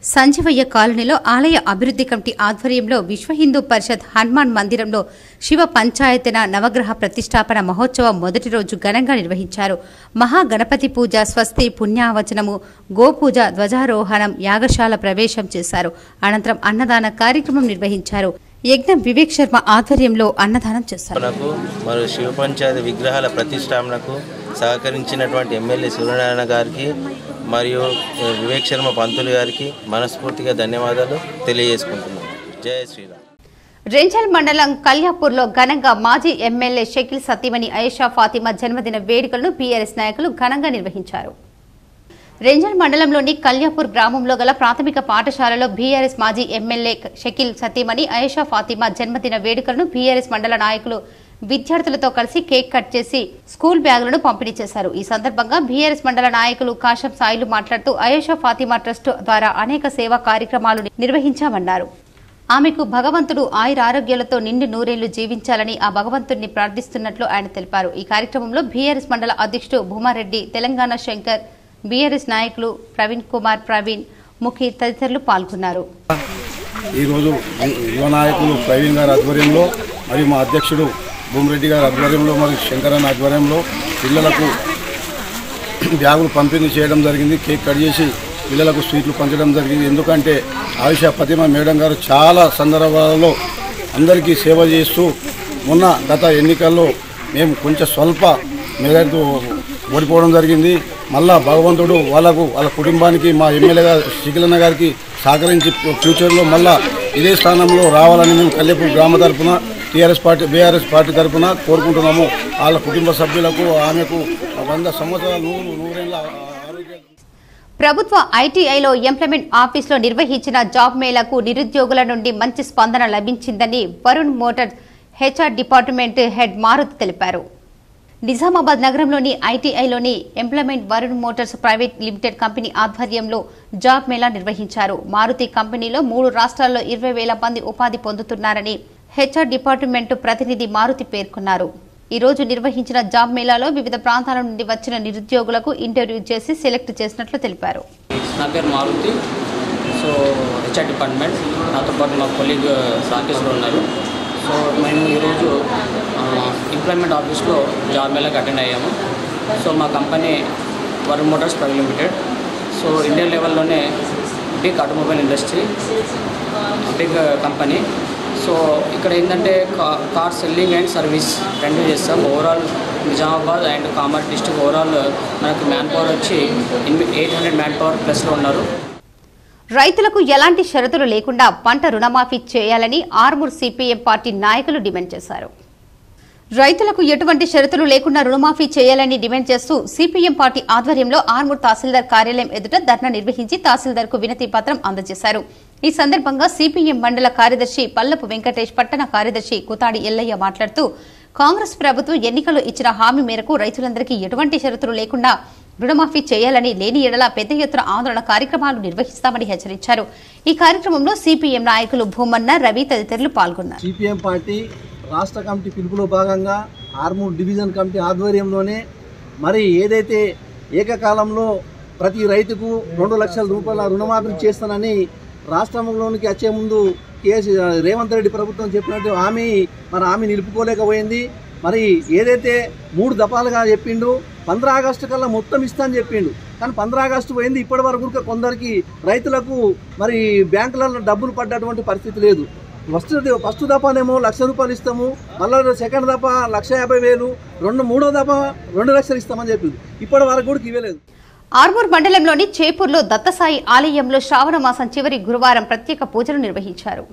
సంజీవయ్య కాలనీలో ఆలయ అభివృద్ధి కమిటీ ఆధ్వర్యంలో విశ్వ హిందూ పరిషత్ హనుమాన్ మందిరంలో శివ పంచాయతన నవగ్రహ ప్రతిష్టాపన మహోత్సవం మొదటి రోజు ఘనంగా నిర్వహించారు. మహాగణపతి పూజ, స్వస్తి, పుణ్యావచనము, గోపూజ, ధ్వజారోహణం, యాగశాల ప్రవేశం చేశారు. అనంతరం అన్నదాన కార్యక్రమం నిర్వహించారు. యజ్ఞం వివేక్ శర్మ ఆధ్వర్యంలో అన్నదానం చేశారు. మరియు శివ పంచాయతీ విగ్రహాల ప్రతిష్టాపనకు సహకరించినటువంటి ఎమ్మెల్యే సూర్యనారాయణ గారికి మరియు వివేక్ శర్మ పంతులు గారికి మనస్ఫూర్తిగా ధన్యవాదాలు తెలియజేసుకుంటున్నాను. జై శ్రీరామ్. రెంజల్ మండలం కల్యాపూర్లో ఘనంగా మాజీ ఎమ్మెల్యే షకీల్ సతీమణి అయేషా ఫాతిమా జన్మదిన వేడుకలను బీఆర్ఎస్ నాయకులు ఘనంగా నిర్వహించారు. రెంజల్ మండలంలోని కల్యాపూర్ గ్రామంలో గల ప్రాథమిక పాఠశాలలో బీఆర్ఎస్ మాజీ ఎమ్మెల్యే షకీల్ సతీమణి అయేషా ఫాతిమా జన్మదిన వేడుకలను బీఆర్ఎస్ మండల నాయకులు విద్యార్థులతో కలిసి కేక్ కట్ చేసి స్కూల్ బ్యాగులను పంపిణీ చేశారు. ఈ సందర్భంగా బీఆర్ఎస్ మండల నాయకులు కాశం సాయిలు మాట్లాడుతూ అయేషా ఫాతిమా ట్రస్ట్ ద్వారా అనేక సేవా కార్యక్రమాలు నిర్వహించామన్నారు. ఆమెకు భగవంతుడు ఆయురారోగ్యాలతో నిండు నూరేళ్లు జీవించాలని ఆ భగవంతుడిని ప్రార్థిస్తున్నట్లు ఆయన తెలిపారు. ఈ కార్యక్రమంలో బీఆర్ఎస్ మండల అధ్యక్షుడు భూమారెడ్డి, తెలంగాణ శంకర్, బీఆర్ఎస్ నాయకులు ప్రవీణ్ కుమార్, ప్రవీణ్, ముఖి తదితరులు పాల్గొన్నారు. ఈరోజు యువ నాయకులు ప్రవీణ్ గారి ఆధ్వర్యంలో మరియు మా అధ్యక్షుడు భూమిరెడ్డి గారి ఆధ్వర్యంలో మరియు శంకరన్న ఆధ్వర్యంలో పిల్లలకు బ్యాగులు పంపిణీ చేయడం జరిగింది. కేక్ కట్ చేసి పిల్లలకు స్వీట్లు పంచడం జరిగింది. ఎందుకంటే ఆయుష ఫతిమా మేడం గారు చాలా సందర్భాలలో అందరికీ సేవ చేస్తూ మొన్న గత ఎన్నికల్లో మేము కొంచెం స్వల్ప మెజారిటీతో ఓడిపోవడం జరిగింది. మళ్ళా భగవంతుడు వాళ్ళ కుటుంబానికి మా ఎమ్మెల్యే గారు శిఖిలన్న గారికి సహకరించి ఫ్యూచర్లో మళ్ళా ఇదే స్థానంలో రావాలని మేము కల్లేపూర్ గ్రామ తరఫున బీఆర్ఎస్ పార్టీ తరఫున కోరుకుంటున్నాము. వాళ్ళ కుటుంబ సభ్యులకు ఆమెకు 100 సంవత్సరాలు 100 ఆరోగ్య. ప్రభుత్వ ఐటీఐలో ఎంప్లాయ్మెంట్ ఆఫీసులో నిర్వహించిన జాబ్ మేళాకు నిరుద్యోగుల నుండి మంచి స్పందన లభించిందని Varun motors HR department head Maruti తెలిపారు. నిజామాబాద్ నగరంలోని ఐటీఐలోని employment Varun motors private limited company ఆధ్వర్యంలో జాబ్ మేళా నిర్వహించారు. మారుతి కంపెనీలో 3 రాష్ట్రాల్లో 20,000 మంది ఉపాధి పొందుతున్నారని హెచ్ఆర్ డిపార్ట్మెంట్ ప్రతినిధి మారుతి పేర్కొన్నారు. ఈ రోజు నిర్వహించిన జాబ్ మేళాలో వివిధ ప్రాంతాల నుండి వచ్చిన నిరుద్యోగులకు ఇంటర్వ్యూ చేసి సెలెక్ట్ చేసినట్లు తెలిపారు. నా పేరు మారుతి. సో హెచ్ఆర్ డిపార్ట్మెంట్, నాతో పాటు మా కొలీగ్ సాకేశ్వర్ ఉన్నారు. సో మేము ఈరోజు ఎంప్లాయ్మెంట్ ఆఫీస్లో జాబ్ మేళాకి అటెండ్ అయ్యాము. సో మా company Varun motors private limited. So India లెవెల్లోనే big automobile industry, big company. So ఇక్కడ ఏంటంటే కార్ సెల్లింగ్ అండ్ సర్వీస్ రెండు చేస్తాం. Overall Nizamabad and Kamareddy district overall మనకు మ్యాన్ పవర్ వచ్చి 800 మ్యాన్ పవర్ ప్లస్లో ఉన్నారు. రైతులకు ఎలాంటి షరతులు లేకుండా పంట రుణమాఫీ చేయాలని ఆర్మూర్ సిపిఎం పార్టీ నాయకులు డిమాండ్ చేశారు. రైతులకు ఎటువంటి షరతులు లేకుండా రుణమాఫీ చేయాలని డిమాండ్ చేస్తూ సిపిఎం పార్టీ ఆధ్వర్యంలో ఆర్మూర్ తహసీల్దార్ కార్యాలయం ఎదుట ధర్నా నిర్వహించి తహసీల్దార్కు వినతి పత్రం అందజేశారు. ఈ సందర్భంగా సిపిఎం మండల కార్యదర్శి పల్లపు వెంకటేష్, పట్టణ కార్యదర్శి కుతాడి ఎల్లయ్య మాట్లాడుతూ కాంగ్రెస్ ప్రభుత్వం ఎన్నికల్లో ఇచ్చిన హామీ మేరకు రైతులందరికీ ఎటువంటి షరతులు లేకుండా రుణమాఫీ చేయాలని, లేని ఎడల పెద్ద ఎత్తున ఆందోళన కార్యక్రమాలు నిర్వహిస్తామని హెచ్చరించారు. ఈ కార్యక్రమంలో సిపిఎం నాయకులు భూమన్న, రవి తదితరులు పాల్గొన్నారు. సిపిఎం పార్టీ రాష్ట్ర కమిటీ పిలుపులో భాగంగా ఆర్మూర్ డివిజన్ కమిటీ ఆధ్వర్యంలోనే మరి ఏదైతే ఏకకాలంలో ప్రతి రైతుకు 2 లక్షల రూపాయల రుణమాఫీ చేస్తానని రాష్ట్రంలోనికి వచ్చే ముందు రేవంత్ రెడ్డి ప్రభుత్వం చెప్పినట్టు హామీ నిలుపుకోలేకపోయింది. మరి ఏదైతే 3 దఫాలుగా చెప్పిండు 15 ఆగస్టు కల్లా మొత్తం ఇస్తా అని చెప్పిండు. కానీ 15 ఆగస్టు పోయింది, ఇప్పటి వరకు కొందరికి రైతులకు మరి బ్యాంకులలో డబ్బులు పడ్డటువంటి పరిస్థితి లేదు. ఫస్ట్ దఫానేమో 1,00,000 రూపాయలు ఇస్తాము, మళ్ళీ సెకండ్ దఫా 1,50,000, మూడో దఫా 2 లక్షలు ఇస్తామని చెప్పింది. ఇప్పటి వరకు కూడా ఇవ్వలేదు. ఆర్మూర్ మండలంలోని చేపూర్లో దత్తసాయి ఆలయంలో శ్రావణ మాసం చివరి గురువారం ప్రత్యేక పూజలు నిర్వహించారు.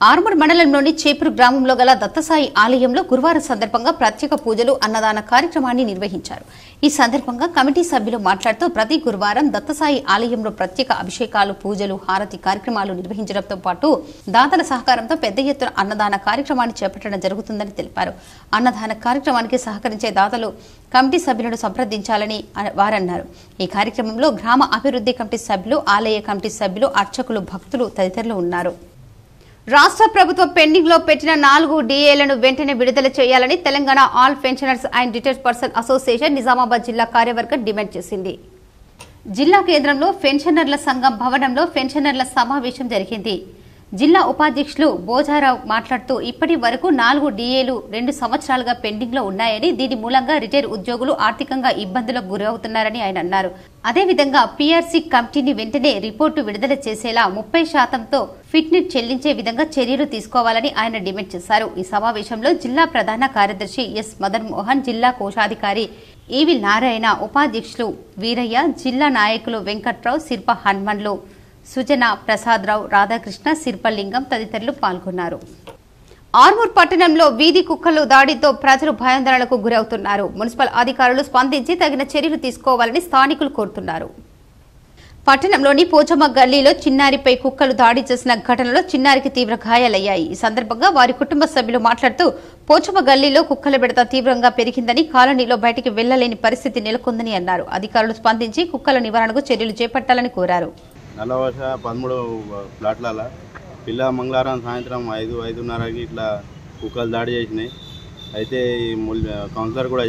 ఆర్మూర్ మండలంలోని చేపూర్ గ్రామంలో గల దత్తసాయి ఆలయంలో గురువారం సందర్భంగా ప్రత్యేక పూజలు, అన్నదాన కార్యక్రమాన్ని నిర్వహించారు. ఈ సందర్భంగా కమిటీ సభ్యులు మాట్లాడుతూ ప్రతి గురువారం దత్తసాయి ఆలయంలో ప్రత్యేక అభిషేకాలు, పూజలు, హారతి కార్యక్రమాలు నిర్వహించడంతో పాటు దాతల సహకారంతో పెద్ద ఎత్తున అన్నదాన కార్యక్రమాన్ని చేపట్టడం జరుగుతుందని తెలిపారు. అన్నదాన కార్యక్రమానికి సహకరించే దాతలు కమిటీ సభ్యులను సంప్రదించాలని వారన్నారు. ఈ కార్యక్రమంలో గ్రామ అభివృద్ధి కమిటీ సభ్యులు, ఆలయ కమిటీ సభ్యులు, అర్చకులు, భక్తులు తదితరులు ఉన్నారు. రాష్ట్ర ప్రభుత్వం పెండింగ్ లో పెట్టిన 4 డిఏలను వెంటనే విడుదల చేయాలని Telangana all pensioners and retired person association Nizamabad జిల్లా కార్యవర్గం డిమాండ్ చేసింది. జిల్లా కేంద్రంలో పెన్షనర్ల సంఘం భవనంలో పెన్షనర్ల సమావేశం జరిగింది. జిల్లా ఉపాధ్యక్షులు బోజారావు మాట్లాడుతూ ఇప్పటి వరకు 4 డిఏలు 2 సంవత్సరాలుగా పెండింగ్ లో ఉన్నాయని, దీని మూలంగా రిటైర్ ఉద్యోగులు ఆర్థికంగా ఇబ్బందులకు గురవుతున్నారని ఆయన అన్నారు. అదేవిధంగా పీఆర్సీ కమిటీని వెంటనే రిపోర్టు విడుదల చేసేలా 30% ఫిట్నెస్ చెల్లించే విధంగా చర్యలు తీసుకోవాలని ఆయన డిమాండ్ చేశారు. ఈ సమావేశంలో జిల్లా ప్రధాన కార్యదర్శి ఎస్ మదన్ మోహన్, జిల్లా కోశాధికారి ఈవి నారాయణ, ఉపాధ్యక్షులు వీరయ్య, జిల్లా నాయకులు వెంకట్రావు, శిల్ప హనుమన్లు, సుజన, ప్రసాదరావు, రాధాకృష్ణ, శిల్పలింగం తదితరులు పాల్గొన్నారు. ఆర్మూర్ పట్టణంలో వీధి కుక్కలు దాడితో ప్రజలు భయాందోళనకు గురవుతున్నారు. మున్సిపల్ అధికారులు స్పందించి తగిన చర్యలు తీసుకోవాలని స్థానికులు కోరుతున్నారు. పట్టణంలోని పోచమ్మ గల్లీలో చిన్నారిపై కుక్కలు దాడి చేసిన ఘటనలో చిన్నారికి తీవ్ర గాయాలయ్యాయి. ఈ సందర్భంగా వారి కుటుంబ సభ్యులు మాట్లాడుతూ పోచమ్మ గల్లీలో కుక్కల బెడత తీవ్రంగా పెరిగిందని, కాలనీలో బయటికి వెళ్లలేని పరిస్థితి నెలకొందని అన్నారు. అధికారులు స్పందించి కుక్కల నివారణకు చర్యలు చేపట్టాలని కోరారు. నల్లవర్ష 13 ప్లాట్ల పిల్ల మంగళవారం సాయంత్రం 5-5:30కి ఇట్లా కుక్కలు దాడి చేసినాయి. అయితే కౌన్సిలర్ కూడా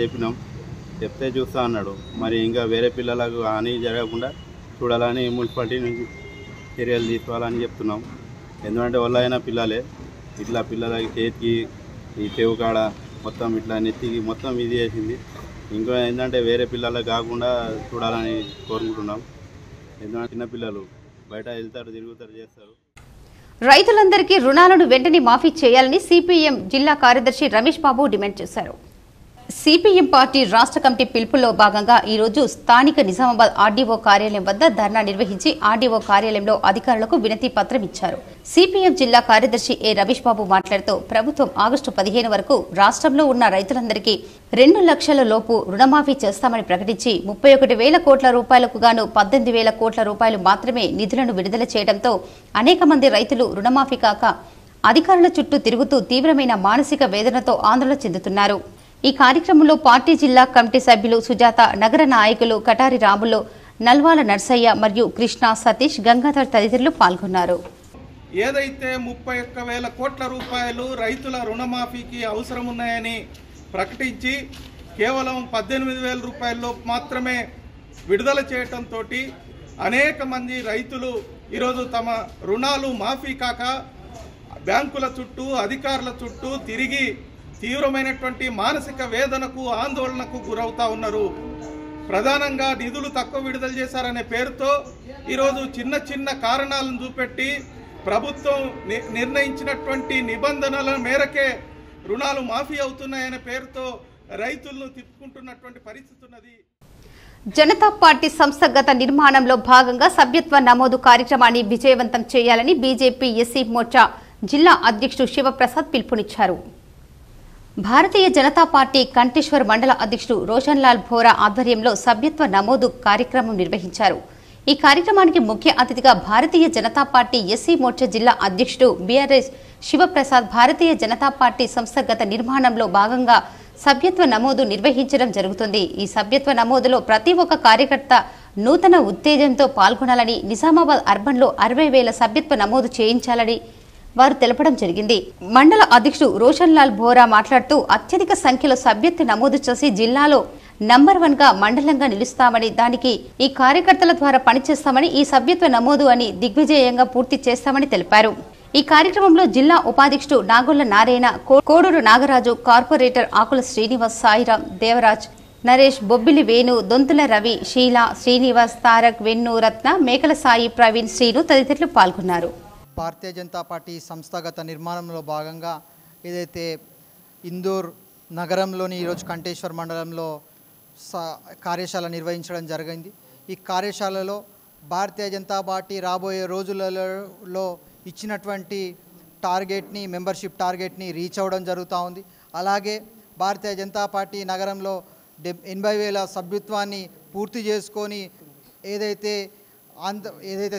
చెప్తే చూస్తా అన్నాడు. మరి ఇంకా వేరే పిల్లలకు హాని జరగకుండా చూడాలని మున్సిపాలిటీ నుంచి చర్యలు తీసుకోవాలని చెప్తున్నాం. ఎందుకంటే వాళ్ళైనా పిల్లలే ఇట్లా పిల్లలకి చేతికి ఈ చెవు కాడ మొత్తం ఇట్లా నెత్తికి మొత్తం ఇది చేసింది. ఇంకా ఏంటంటే వేరే పిల్లలకు కాకుండా చూడాలని కోరుకుంటున్నాం. ఎందుకంటే చిన్నపిల్లలు బయట వెళ్తారు, తిరుగుతారు, చేస్తారు. రైతులందరికీ రుణాలను వెంటనే మాఫీ చేయాలని సిపిఎం జిల్లా కార్యదర్శి రమేష్ బాబు డిమాండ్ చేశారు. సిపిఎం పార్టీ రాష్ట్ర కమిటీ పిలుపులో భాగంగా ఈ రోజు స్థానిక నిజామాబాద్ ఆర్డీఓ కార్యాలయం వద్ద ధర్నా నిర్వహించి ఆర్డీఓ కార్యాలయంలో అధికారులకు వినతి పత్రం ఇచ్చారు. సిపిఎం జిల్లా కార్యదర్శి ఏ రమేష్ బాబు మాట్లాడుతూ ప్రభుత్వం ఆగస్టు 15 వరకు రాష్ట్రంలో ఉన్న రైతులందరికీ 2 లక్షల లోపు రుణమాఫీ చేస్తామని ప్రకటించి 31,000 కోట్ల రూపాయలకు గాను 18,000 కోట్ల రూపాయలు మాత్రమే నిధులను విడుదల చేయడంతో అనేక మంది రైతులు రుణమాఫీ కాక అధికారుల చుట్టూ తిరుగుతూ తీవ్రమైన మానసిక వేదనతో ఆందోళన చెందుతున్నారు. ఈ కార్యక్రమంలో పార్టీ జిల్లా కమిటీ సభ్యులు సుజాత, నగర నాయకులు కటారి రాములు, నల్వాల నర్సయ్య మరియు కృష్ణ, సతీష్, గంగాధర్ తదితరులు పాల్గొన్నారు. ఏదైతే 31,000 కోట్ల రూపాయలు రైతుల రుణమాఫీకి అవసరం ఉన్నాయని ప్రకటించి కేవలం 18,000 రూపాయల్లో మాత్రమే విడుదల చేయటంతో అనేక మంది రైతులు ఈరోజు తమ రుణాలు మాఫీ కాక బ్యాంకుల చుట్టూ అధికారుల చుట్టూ తిరిగి తీవ్రమైనటువంటి మానసిక వేదనకు ఆందోళనకు గురవుతా ఉన్నారు. ప్రధానంగా నిధులు తక్కువ విడుదల చేశారనే పేరుతో ఈరోజు చిన్న చిన్న కారణాలను చూపెట్టి ప్రభుత్వం నిర్ణయించినటువంటి నిబంధనల మేరకే రుణాలు మాఫీ అవుతున్నాయనే పేరుతో రైతులను తిప్పుకుంటున్నటువంటి పరిస్థితి ఉన్నది. జనతా పార్టీ సంస్థాగత నిర్మాణంలో భాగంగా సభ్యత్వ నమోదు కార్యక్రమాన్ని విజయవంతం చేయాలని బీజేపీ ఎస్సీ మోర్చా జిల్లా అధ్యక్షుడు శివప్రసాద్ పిలుపునిచ్చారు. భారతీయ జనతా పార్టీ కంటేశ్వర్ మండల అధ్యక్షుడు రోషన్ లాల్ భోరా ఆధ్వర్యంలో సభ్యత్వ నమోదు కార్యక్రమం నిర్వహించారు. ఈ కార్యక్రమానికి ముఖ్య అతిథిగా భారతీయ జనతా పార్టీ ఎస్సీ మోర్చా జిల్లా అధ్యక్షుడు బీఆర్ఎస్ శివప్రసాద్ భారతీయ జనతా పార్టీ సంస్థాగత నిర్మాణంలో భాగంగా సభ్యత్వ నమోదు నిర్వహించడం జరుగుతుంది. ఈ సభ్యత్వ నమోదులో ప్రతి ఒక్క కార్యకర్త నూతన ఉత్తేజంతో పాల్గొనాలని, నిజామాబాద్ అర్బన్లో 60,000 సభ్యత్వ నమోదు చేయించాలని వారు తెలపడం జరిగింది. మండల అధ్యక్షుడు రోషన్ లాల్ భోరా మాట్లాడుతూ అత్యధిక సంఖ్యలో సభ్యత్వ నమోదు చేసి జిల్లాలో నంబర్ 1 గా మండలంగా నిలుస్తామని, దానికి ఈ కార్యకర్తల ద్వారా పనిచేస్తామని, ఈ సభ్యత్వ నమోదు అని దిగ్విజయంగా పూర్తి చేస్తామని తెలిపారు. ఈ కార్యక్రమంలో జిల్లా ఉపాధ్యక్షుడు నాగొల్ల నారాయణ, కోడూరు నాగరాజు, కార్పొరేటర్ ఆకుల శ్రీనివాస్, సాయిరాం, దేవరాజ్, నరేష్, బొబ్బిలి వేణు, దొంతుల రవి, షీలా, శ్రీనివాస్, తారక్, వెన్ను, రత్న, మేకల సాయి, ప్రవీణ్, శ్రీను తదితరులు పాల్గొన్నారు. భారతీయ జనతా పార్టీ సంస్థాగత నిర్మాణంలో భాగంగా ఏదైతే ఇందూర్ నగరంలోని ఈరోజు కంటేశ్వర్ మండలంలో కార్యశాల నిర్వహించడం జరిగింది. ఈ కార్యశాలలో భారతీయ జనతా పార్టీ రాబోయే రోజులలో ఇచ్చినటువంటి టార్గెట్ని, మెంబర్షిప్ టార్గెట్ని రీచ్ అవ్వడం జరుగుతూ ఉంది. అలాగే భారతీయ జనతా పార్టీ నగరంలో 80,000 సభ్యత్వాన్ని పూర్తి చేసుకొని ఏదైతే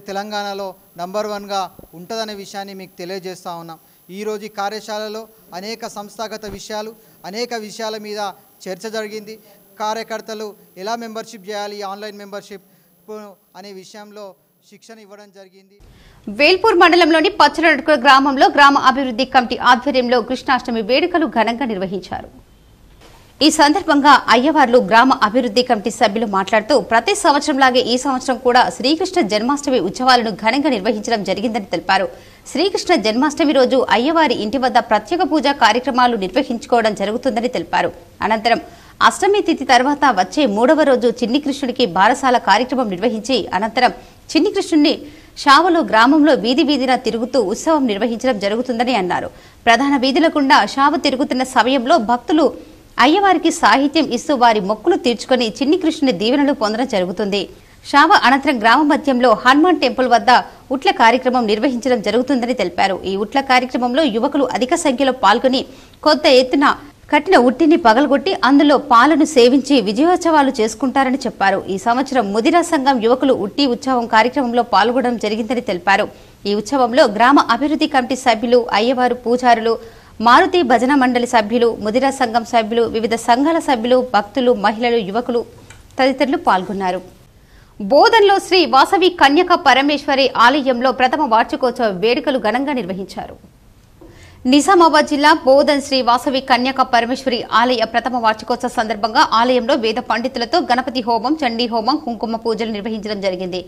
తెలంగాణలో నంబర్ 1గా ఉంటుందనే విషయాన్ని మీకు తెలియజేస్తూ ఉన్నాం. ఈరోజు ఈ కార్యశాలలో అనేక సంస్థాగత విషయాలు, అనేక విషయాల మీద చర్చ జరిగింది. కార్యకర్తలు ఎలా మెంబర్షిప్ చేయాలి, ఆన్లైన్ మెంబర్షిప్ అనే విషయంలో శిక్షణ ఇవ్వడం జరిగింది. వేల్పూర్ మండలంలోని పచ్చలడుకుల గ్రామంలో గ్రామ అభివృద్ధి కమిటీ ఆధ్వర్యంలో కృష్ణాష్టమి వేడుకలు ఘనంగా నిర్వహించారు. ఈ సందర్భంగా అయ్యవార్లు గ్రామ అభివృద్ధి కమిటీ సభ్యులు మాట్లాడుతూ ప్రతి సంవత్సరంలాగే ఈ సంవత్సరం కూడా శ్రీకృష్ణ జన్మాష్టమి ఉత్సవాలను ఘనంగా నిర్వహించడం జరిగిందని తెలిపారు. శ్రీకృష్ణ జన్మాష్టమి రోజు అయ్యవారి ఇంటి వద్ద ప్రత్యేక పూజా కార్యక్రమాలు నిర్వహించుకోవడం జరుగుతుందని తెలిపారు. అనంతరం అష్టమి తిథి తర్వాత వచ్చే 3వ రోజు చిన్ని కృష్ణుడికి బారసాల కార్యక్రమం నిర్వహించి అనంతరం చిన్ని కృష్ణుడిని షావలో గ్రామంలో వీధి వీధిన తిరుగుతూ ఉత్సవం నిర్వహించడం జరుగుతుందని అన్నారు. ప్రధాన వీధుల గుండా షావ తిరుగుతున్న సమయంలో భక్తులు అయ్యవారికి సాహిత్యం ఇస్తూ వారి మొక్కులు తీర్చుకుని చిన్ని కృష్ణుని దీవెనలు పొందడం జరుగుతుంది. షావ అనంతరం గ్రామ మధ్యంలో హనుమాన్ టెంపుల్ వద్ద ఉట్ల కార్యక్రమం నిర్వహించడం జరుగుతుందని తెలిపారు. ఈ ఉట్ల కార్యక్రమంలో యువకులు అధిక సంఖ్యలో పాల్గొని కొత్త ఎత్తున కట్టిన ఉట్టిని పగలగొట్టి అందులో పాలను సేవించి విజయోత్సవాలు చేసుకుంటారని చెప్పారు. ఈ సంవత్సరం ముదిరా సంఘం యువకులు ఉట్టి ఉత్సవం కార్యక్రమంలో పాల్గొనడం జరిగిందని తెలిపారు. ఈ ఉత్సవంలో గ్రామ అభివృద్ధి కమిటీ సభ్యులు, అయ్యవారు, పూజారులు, మారుతి భజన మండలి సభ్యులు, ముదిరా సంఘం సభ్యులు, వివిధ సంఘాల సభ్యులు, భక్తులు, మహిళలు, యువకులు తదితరులు పాల్గొన్నారు. బోధన్లో శ్రీ వాసవి కన్యక పరమేశ్వరి ఆలయంలో ప్రథమ వార్షికోత్సవ వేడుకలు ఘనంగా నిర్వహించారు. నిజామాబాద్ జిల్లా బోధన్ శ్రీ వాసవి కన్యక పరమేశ్వరి ఆలయ ప్రథమ వార్షికోత్సవ సందర్భంగా ఆలయంలో వేద పండితులతో గణపతి హోమం, చండీ హోమం, కుంకుమ పూజలు నిర్వహించడం జరిగింది.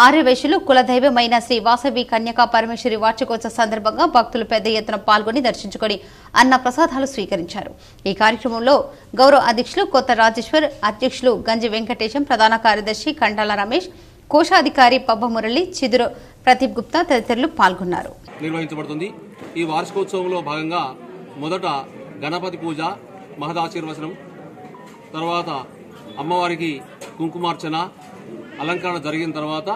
ఆర్యవైశ్యులు కులదైవమైన శ్రీ వాసవి కన్యక పరమేశ్వరి వార్షికోత్సవ సందర్భంగా భక్తులు పెద్ద ఎత్తున పాల్గొని దర్శించుకుని అన్న ప్రసాదాలు స్వీకరించారు. ఈ కార్యక్రమంలో గౌరవ అధ్యక్షులు కొత్త రాజేశ్వర్, అధ్యక్షులు గంజి వెంకటేశం, ప్రధాన కార్యదర్శి కండాల రమేష్, కోశాధికారి పబ్బ మురళి, చిదురు ప్రదీప్ గుప్తా తదితరులు పాల్గొన్నారు. నిర్వహించబడుతుంది. ఈ వార్షికోత్సవంలో భాగంగా మొదట గణపతి పూజ, మహదాశీర్వచనం, తర్వాత అమ్మవారికి కుంకుమార్చన, అలంకరణ జరిగిన తర్వాత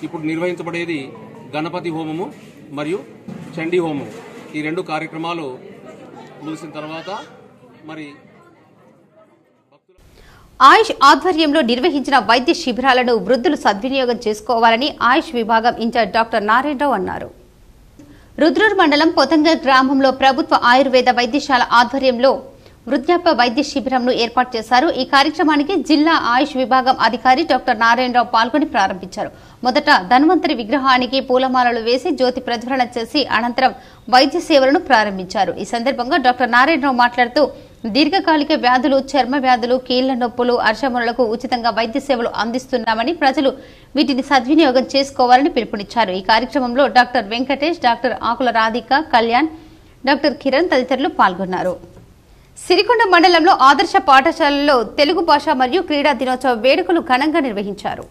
ఇప్పుడు నిర్వహించబడేది గణపతి హోమము మరియు చండీ హోమము. ఈ రెండు కార్యక్రమాలు ముగిసిన తర్వాత మరి ఆయుష్ ఆధ్వర్యంలో నిర్వహించిన వైద్య శిబిరాలను వృద్ధులు సద్వినియోగం చేసుకోవాలని ఆయుష్ విభాగం ఇన్ఛార్జ్ డాక్టర్ నారాయణరావు అన్నారు. రుద్రూర్ మండలం పొతంగల్ గ్రామంలో ప్రభుత్వ ఆయుర్వేద వైద్యశాల ఆధ్వర్యంలో వృద్ధాప్య వైద్య శిబిరంను ఏర్పాటు చేశారు. ఈ కార్యక్రమానికి జిల్లా ఆయుష్ విభాగం అధికారి డాక్టర్ నారాయణరావు పాల్గొని ప్రారంభించారు. మొదట ధన్వంతరి విగ్రహానికి పూలమాలలు వేసి జ్యోతి ప్రజ్వలన చేసి అనంతరం వైద్య సేవలను ప్రారంభించారు. ఈ సందర్భంగా డాక్టర్ నారాయణరావు మాట్లాడుతూ దీర్ఘకాలిక వ్యాధులు, చర్మ వ్యాధులు, కీళ్ల నొప్పులు, అర్షములకు ఉచితంగా వైద్య సేవలు అందిస్తున్నామని ప్రజలు వీటిని సద్వినియోగం చేసుకోవాలని పిలుపునిచ్చారు. ఈ కార్యక్రమంలో డాక్టర్ వెంకటేష్, డాక్టర్ ఆకుల రాధిక, కళ్యాణ్, డాక్టర్ కిరణ్ తదితరులు పాల్గొన్నారు. సిరికొండ మండలంలో ఆదర్శ పాఠశాలలో తెలుగు భాష మరియు క్రీడా దినోత్సవ వేడుకలు ఘనంగా నిర్వహించారు.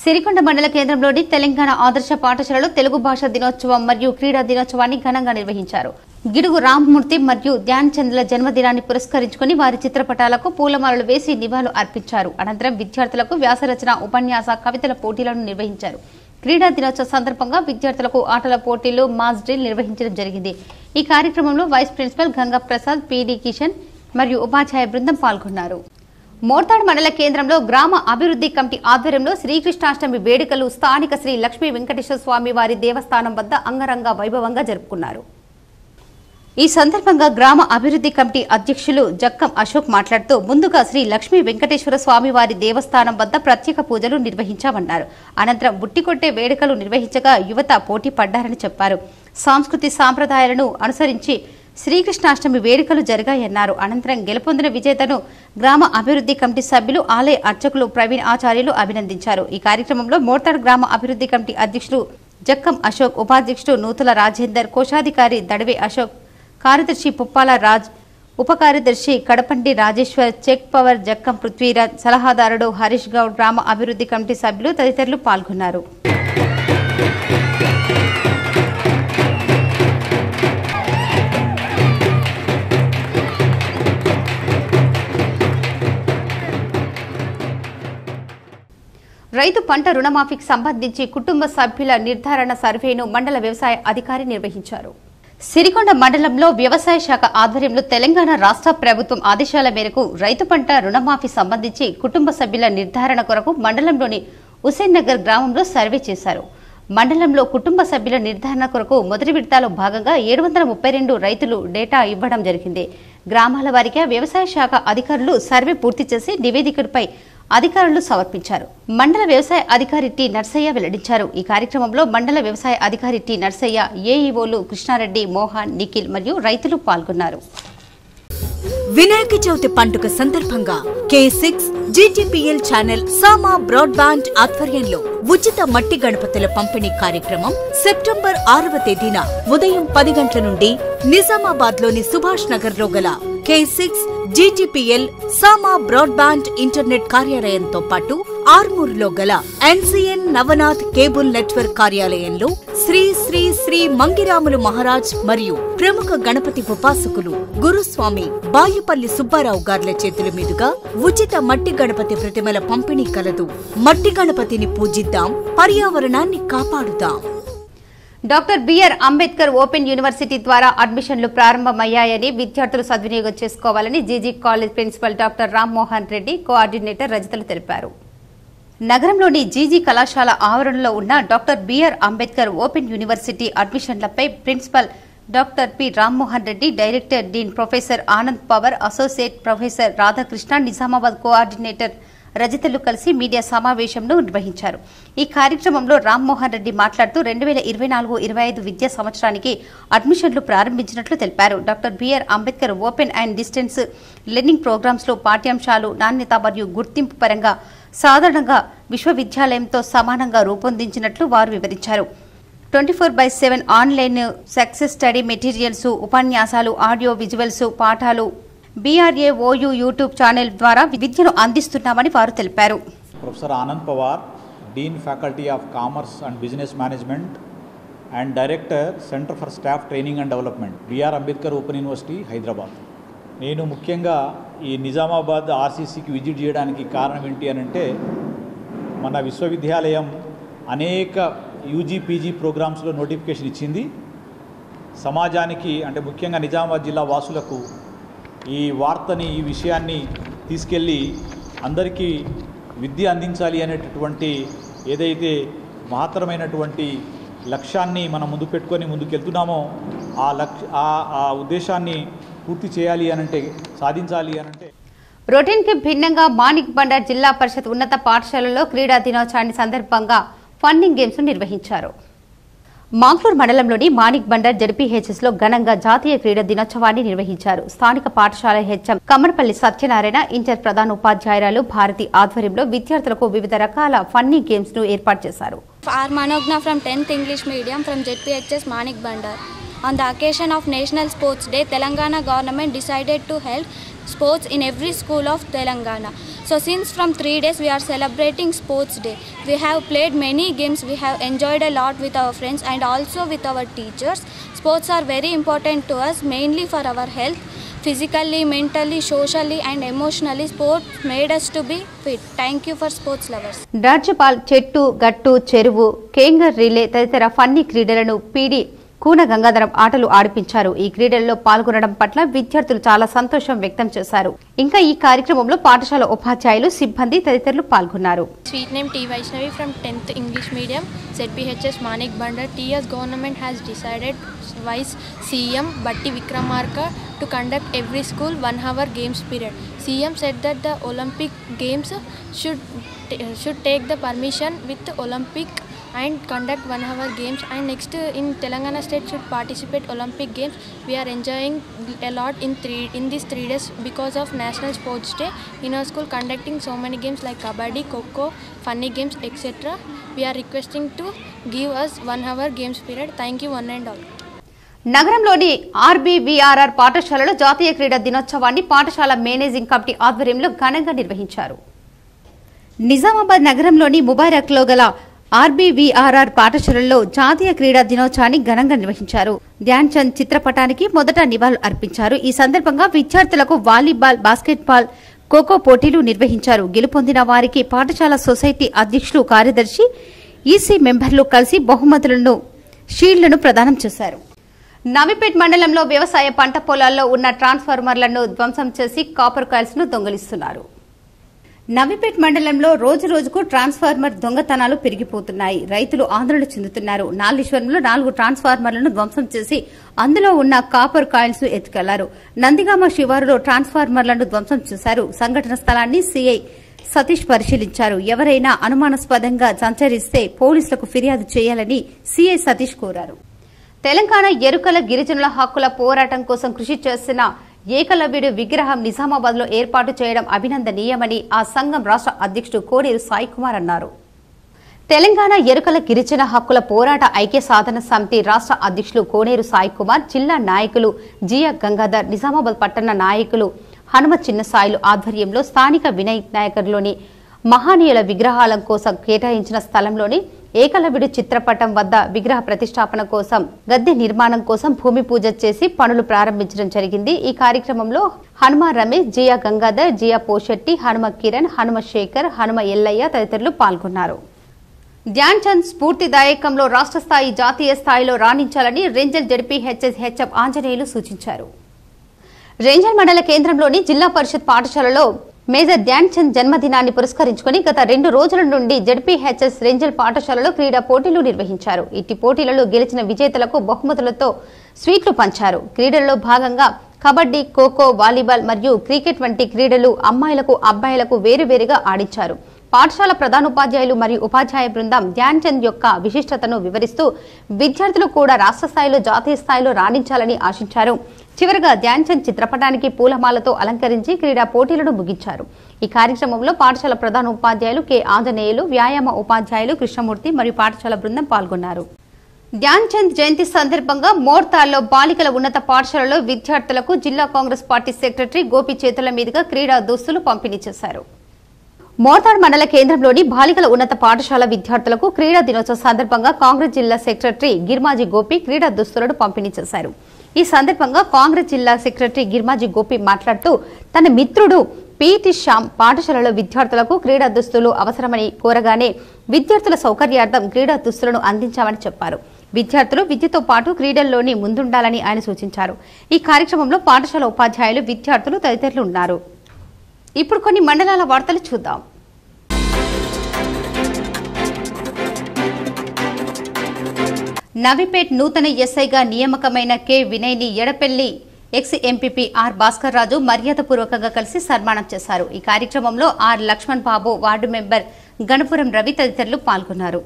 సిరికొండ మండల కేంద్రంలోని తెలంగాణ ఆదర్శ పాఠశాలలో తెలుగు భాష దినోత్సవం మరియు క్రీడా దినోత్సవాన్ని ఘనంగా నిర్వహించారు. గిడుగు రామ్మూర్తి మరియు ధ్యాన్ చంద్ల జన్మదినాన్ని పురస్కరించుకుని వారి చిత్రపటాలకు పూలమాలలు వేసి నివాళులు అర్పించారు. అనంతరం విద్యార్థులకు వ్యాసరచన, ఉపన్యాస, కవితల పోటీలను నిర్వహించారు. క్రీడా దినోత్సవ సందర్భంగా విద్యార్థులకు ఆటల పోటీలు, మాస్ డ్రిల్ నిర్వహించడం జరిగింది. ఈ కార్యక్రమంలో vice principal Ganga Prasad, PD Kishan మరియు ఉపాధ్యాయ బృందం పాల్గొన్నారు. మోర్తాడ్ మండల కేంద్రంలో గ్రామ అభివృద్ధి కమిటీ ఆధ్వర్యంలో శ్రీకృష్ణాష్టమి వేడుకలు స్థానిక శ్రీ లక్ష్మీ వెంకటేశ్వర స్వామి వారి దేవస్థానం వద్ద అంగరంగ వైభవంగా జరుపుకున్నారు. ఈ సందర్భంగా గ్రామ అభివృద్ధి కమిటీ అధ్యక్షులు జక్కం అశోక్ మాట్లాడుతూ ముందుగా శ్రీ లక్ష్మీ వెంకటేశ్వర స్వామి వారి దేవస్థానం వద్ద ప్రత్యేక పూజలు నిర్వహించామన్నారు. అనంతరం బుట్టికొట్టే వేడుకలు నిర్వహించగా యువత పోటీ పడ్డారని చెప్పారు. సాంస్కృతిక సాంప్రదాయాలను అనుసరించి శ్రీకృష్ణాష్టమి వేడుకలు జరిగాయన్నారు. అనంతరం గెలుపొందిన విజేతను గ్రామ అభివృద్ధి కమిటీ సభ్యులు, ఆలయ అర్చకులు ప్రవీణ్ ఆచార్యులు అభినందించారు. ఈ కార్యక్రమంలో మోర్తాడ్ గ్రామ అభివృద్ధి కమిటీ అధ్యక్షులు జక్కం అశోక్, ఉపాధ్యక్షుడు నూతుల రాజేందర్, కోశాధికారి దడవే అశోక్, కార్యదర్శి పుప్పాల రాజ్, ఉప కార్యదర్శి కడపండి రాజేశ్వర్, చెక్ పవర్ జక్కం పృథ్వీరాజ్, సలహాదారుడు హరీష్ గౌడ్, గ్రామ అభివృద్ధి కమిటీ సభ్యులు తదితరులు పాల్గొన్నారు. రైతు పంట రుణమాఫీకి సంబంధించి కుటుంబ సభ్యుల నిర్ధారణ సర్వేను మండల వ్యవసాయ అధికారి నిర్వహించారు. సిరికొండ మండలంలో వ్యవసాయ శాఖ ఆధ్వర్యంలో తెలంగాణ రాష్ట్ర ప్రభుత్వం ఆదేశాల మేరకు రైతు పంట రుణమాఫీ సంబంధించి కుటుంబ సభ్యుల నిర్ధారణ కొరకు మండలంలోని హుసేన్ నగర్ గ్రామంలో సర్వే చేశారు. మండలంలో కుటుంబ సభ్యుల నిర్ధారణ కొరకు మొదటి విడతలో భాగంగా 732 రైతులు డేటా ఇవ్వడం జరిగింది. గ్రామాల వారీగా వ్యవసాయ శాఖ అధికారులు సర్వే పూర్తి చేసి నివేదికపై అధికారులు సమర్పించారు. మండల వ్యవసాయ అధికారి టి నర్సయ్య వెల్లడించారు. ఈ కార్యక్రమంలో మండల వ్యవసాయ అధికారి టి నర్సయ్య, ఏఈఓలు కృష్ణారెడ్డి, మోహన్, నిఖిల్ మరియు రైతులు పాల్గొన్నారు. వినాయక చవితి పండుగ సందర్భంగా K6 GTPL ఛానల్ సామా బ్రాడ్బ్యాండ్ ఆధ్వర్యంలో ఉచిత మట్టి గణపతుల పంపిణీ కార్యక్రమం సెప్టెంబర్ 6వ తేదీన ఉదయం 10 గంటల నుండి నిజామాబాద్ లోని సుభాష్ నగర్ లో గల K6 GTPL సామా బ్రాడ్బ్యాండ్ ఇంటర్నెట్ కార్యాలయంతో పాటు ఆర్మూర్లో గల NCN నవనాథ్ కేబుల్ నెట్వర్క్ కార్యాలయంలో శ్రీ శ్రీ శ్రీ మంగిరాములు మహారాజ్ మరియు ప్రముఖ గణపతి ఉపాసకులు గురుస్వామి బాయుపల్లి సుబ్బారావు గార్ల చేతుల మీదుగా ఉచిత మట్టి గణపతి ప్రతిమల పంపిణీ కలదు. మట్టి గణపతిని పూజిద్దాం, పర్యావరణాన్ని కాపాడుదాం. Doctor BR Ambedkar open university ద్వారా అడ్మిషన్లు ప్రారంభమయ్యాయని విద్యార్థులు సద్వినియోగం చేసుకోవాలని G G college principal doctor Rammohan Reddy, coordinator రజితలు తెలిపారు. నగరంలోని జీజీ కళాశాల ఆవరణలో ఉన్న doctor BR Ambedkar open university అడ్మిషన్లపై principal doctor P Rammohan Reddy, director dean professor Anand Pawar, associate professor Radhakrishna, Nizamabad coordinator రజతులు కలిసి మీడియా సమావేశంను నిర్వహించారు. ఈ కార్యక్రమంలో రామ్మోహన్ రెడ్డి మాట్లాడుతూ 2024-25 విద్యా సంవత్సరానికి అడ్మిషన్లు ప్రారంభించినట్లు తెలిపారు. Doctor BR Ambedkar open and distance learning programmes లో పాఠ్యాంశాలు నాణ్యత మరియు గుర్తింపు పరంగా సాధారణంగా విశ్వవిద్యాలయంతో సమానంగా రూపొందించినట్లు వారు వివరించారు. 24/7 ఆన్లైన్ సక్సెస్ స్టడీ మెటీరియల్స్, ఉపన్యాసాలు, ఆడియో విజువల్స్, పాఠాలు BRAOU యూట్యూబ్ ఛానల్ ద్వారా విద్యను అందిస్తున్నామని వారు తెలిపారు. Professor Anand Pawar, dean faculty of commerce and business management and director centre for staff training and development, BR Ambedkar open university, Hyderabad. నేను ముఖ్యంగా ఈ నిజామాబాద్ RCCకి విజిట్ చేయడానికి కారణం ఏంటి అని అంటే, మన విశ్వవిద్యాలయం అనేక UG PG ప్రోగ్రామ్స్లో నోటిఫికేషన్ ఇచ్చింది. సమాజానికి అంటే ముఖ్యంగా నిజామాబాద్ జిల్లా వాసులకు ఈ వార్తని, ఈ విషయాన్ని తీసుకెళ్ళి అందరికీ విద్య అందించాలి అనేటటువంటి ఏదైతే మహత్తరమైనటువంటి లక్ష్యాన్ని మనం ముందు పెట్టుకొని ముందుకెళ్తున్నామో ఆ ఉద్దేశాన్ని పూర్తి చేయాలి అనంటే, సాధించాలి అనంటే రొటీన్కి భిన్నంగా మాణిక్ బండార్ జిల్లా పరిషత్ ఉన్నత పాఠశాలలో క్రీడా దినోత్సవాన్ని సందర్భంగా ఫన్నింగ్ గేమ్స్ నిర్వహించారు. మాంగ్లూరు మండలంలోని మాణిక్ బండార్ జడ్పీహెచ్ఎస్ లో ఘనంగా జాతీయ క్రీడా దినోత్సవాన్ని నిర్వహించారు. స్థానిక పాఠశాల హెచ్ఎం కమ్మరపల్లి సత్యనారాయణ, ఇంటర్ ప్రధాన ఉపాధ్యాయురాలు భారతి ఆధ్వర్యంలో విద్యార్థులకు వివిధ రకాల ఫన్నీ గేమ్స్ ను ఏర్పాటు చేశారు. Manogna from 10th English medium from ZPHS Manik Bandar. On the occasion of National Sports Day, Telangana government decided to hold sports in every school of Telangana. So since from 3 days we are celebrating Sports Day. We have played many games, we have enjoyed a lot with our friends and also with our teachers. Sports are very important to us, mainly for our health. Physically, mentally, socially and emotionally, sports made us to be fit. Thank you for sports lovers. డాడ్జ్బాల్, చెట్టు, గట్టు, చెరువు, కేంగర్ relay తదితర funny క్రీడలను PD Koona Gangadharam ఆటలు ఆడిపించారు. ఈ క్రీడల్లో పాల్గొనడం పట్ల విద్యార్థులు చాలా సంతోషం వ్యక్తం చేశారు. ఇంకా ఈ కార్యక్రమంలో పాఠశాల ఉపాధ్యాయులు, సిబ్బంది తదితరులు పాల్గొన్నారు. Sweet name T. Vaishnavi from 10th English medium, ZPHS Manik Bandar. TS government has decided Vice CM Batti Vikramarka to conduct every school 1 hour games period. CM said that the Olympic games should take the permission with the Olympic and conduct 1 hour games, and next in Telangana state should participate Olympic games. We are enjoying a lot in these 3 days because of National Sports Day. In our school conducting so many games like kabaddi, kho-kho, funny games, etc. We are requesting to give us 1 hour games period. Thank you one and all. నగరంలోని RBVRR పాఠశాలలో జాతీయ క్రీడా దినోత్సవాన్ని పాఠశాల managing committee ఆధ్వర్యంలో ఘనంగా నిర్వహించారు. నిజామాబాద్ నగరంలోని ముబారక్లో గల RBVRR పాఠశాలలో జాతీయ క్రీడా దినోత్సవాన్ని ఘనంగా నిర్వహించారు. ధ్యాన్ చంద్ చిత్రపటానికి మొదట నివాళులు అర్పించారు. ఈ సందర్భంగా విద్యార్థులకు వాలీబాల్, బాస్కెట్బాల్, ఖోఖో పోటీలు నిర్వహించారు. గెలుపొందిన వారికి పాఠశాల సొసైటీ అధ్యక్షులు, కార్యదర్శి, ఈసీ మెంబర్లు కలిసి బహుమతులను, షీల్డ్లను ప్రదానం చేశారు. నవీపేట్ మండలంలో వ్యవసాయ పంట పొలాల్లో ఉన్న ట్రాన్స్ఫార్మర్లను ధ్వంసం చేసి కాపర్ కాయిల్స్ ను దొంగిలిస్తున్నారు. నవీపేట్ మండలంలో రోజు రోజుకు ట్రాన్స్ఫార్మర్ దొంగతనాలు పెరిగిపోతున్నాయి. రైతులు ఆందోళన చెందుతున్నారు. నాలీశ్వరంలో 4 ట్రాన్స్ఫార్మర్లను ధ్వంసం చేసి అందులో ఉన్న కాపర్ కాయిల్స్ ఎత్తుకెళ్లారు. నందిగామ శివారులో ట్రాన్స్ఫార్మర్లను ధ్వంసం చేశారు. సంఘటన స్థలాన్ని సీఐ సతీష్ పరిశీలించారు. ఎవరైనా అనుమానాస్పదంగా సంచరిస్తే పోలీసులకు ఫిర్యాదు చేయాలని సీఐ సతీష్ కోరారు. తెలంగాణ ఎరుకల గిరిజనుల హక్కుల పోరాటం కోసం కృషి చేసిన ఏకలవ్యుడి విగ్రహం నిజామాబాద్ లో ఏర్పాటు చేయడం అభినందనీయమని ఆ సంఘం రాష్ట్ర అధ్యక్షుడు కోనేరు సాయి కుమార్ అన్నారు. తెలంగాణ ఎరుకల గిరిజన హక్కుల పోరాట ఐక్య సాధన సమితి రాష్ట్ర అధ్యక్షులు కోనేరు సాయి కుమార్, జిల్లా నాయకులు జియా గంగాధర్, నిజామాబాద్ పట్టణ నాయకులు హనుమ చిన్నసాయిలు ఆధ్వర్యంలో స్థానిక వినాయక్ నగర్లోని మహానీయుల విగ్రహాల కోసం కేటాయించిన స్థలంలోని ఏకలవ్యుడి చిత్రపటం వద్ద విగ్రహ ప్రతిష్టాపన కోసం, గద్దె నిర్మాణం కోసం భూమి పూజ చేసి పనులు ప్రారంభించడం జరిగింది. ఈ కార్యక్రమంలో హనుమ రమేష్, జియా గంగాధర్, జియా పోషెట్టి, హనుమ కిరణ్, హనుమ శేఖర్, హనుమ ఎల్లయ్య తదితరులు పాల్గొన్నారు. ధ్యాన్ చంద్ స్ఫూర్తిదాయకంలో రాష్ట్ర స్థాయి, జాతీయ స్థాయిలో రాణించాలని రేంజల్ జడ్పీహెచ్ఎస్ హెచ్ఎం ఆంజనేయులు సూచించారు. రేంజల్ మండల కేంద్రంలోని జిల్లా పరిషత్ పాఠశాలలో మేజర్ ధ్యాన్ చంద్ జన్మదినాన్ని పురస్కరించుకుని గత 2 రోజుల నుండి జడ్పీహెచ్ఎస్ రేంజల్ పాఠశాలలో క్రీడా పోటీలు నిర్వహించారు. ఇట్టి పోటీలలో గెలిచిన విజేతలకు బహుమతులతో స్వీట్లు పంచారు. క్రీడల్లో భాగంగా కబడ్డీ, ఖోఖో, వాలీబాల్ మరియు క్రికెట్ వంటి క్రీడలు అమ్మాయిలకు, అబ్బాయిలకు వేరువేరుగా ఆడించారు. పాఠశాల ప్రధానోపాధ్యాయులు మరియు ఉపాధ్యాయ బృందం ధ్యాన్ చంద్ యొక్క విశిష్టతను వివరిస్తూ విద్యార్థులు కూడా రాష్ట్ర స్థాయిలో, జాతీయ స్థాయిలో రాణించాలని ఆశించారు. చివరగా ధ్యాన్ చంద్ చిత్రపటానికి పూలమాలతో అలంకరించి క్రీడా పోటీలను ముగించారు. ఈ కార్యక్రమంలో పాఠశాల ప్రధానోపాధ్యాయులు కె ఆంజనేయులు, వ్యాయామ ఉపాధ్యాయులు కృష్ణమూర్తి మరియు పాఠశాల బృందం పాల్గొన్నారు. ధ్యాన్ చంద్ జయంతి సందర్భంగా మోర్తాల్లో బాలికల ఉన్నత పాఠశాలలో విద్యార్థులకు జిల్లా కాంగ్రెస్ పార్టీ సెక్రటరీ గోపి చేతుల మీదుగా క్రీడా దుస్తులు పంపిణీ చేశారు. మోర్తాడ్ మండల కేంద్రంలోని బాలికల ఉన్నత పాఠశాల విద్యార్థులకు క్రీడా దినోత్సవం సందర్భంగా కాంగ్రెస్ జిల్లా సెక్రటరీ గిర్మాజీ గోపి క్రీడా దుస్తులను పంపిణీ చేశారు. ఈ సందర్భంగా కాంగ్రెస్ జిల్లా సెక్రటరీ గిర్మాజీ గోపి మాట్లాడుతూ తన మిత్రుడు పీటి శ్యామ్ పాఠశాలలో విద్యార్థులకు క్రీడా దుస్తులు అవసరమని కోరగానే విద్యార్థుల సౌకర్యార్థం క్రీడా దుస్తులను అందించామని చెప్పారు. విద్యార్థులు విద్యతో పాటు క్రీడల్లోని ముందుండాలని ఆయన సూచించారు. ఈ కార్యక్రమంలో పాఠశాల ఉపాధ్యాయులు, విద్యార్థులు తదితరులు ఉన్నారు. ఇప్పుడు కొన్ని మండలాల వార్తలు చూద్దాం. నవీపేట్ నూతన ఎస్ఐగా నియామకమైన కె వినయ్ని Edapalli ex MPP R Bhaskar Raju మర్యాదపూర్వకంగా కలిసి సన్మానం చేశారు. ఈ కార్యక్రమంలో R Lakshman Babu, ward member Ganapuram Ravi తదితరులు పాల్గొన్నారు.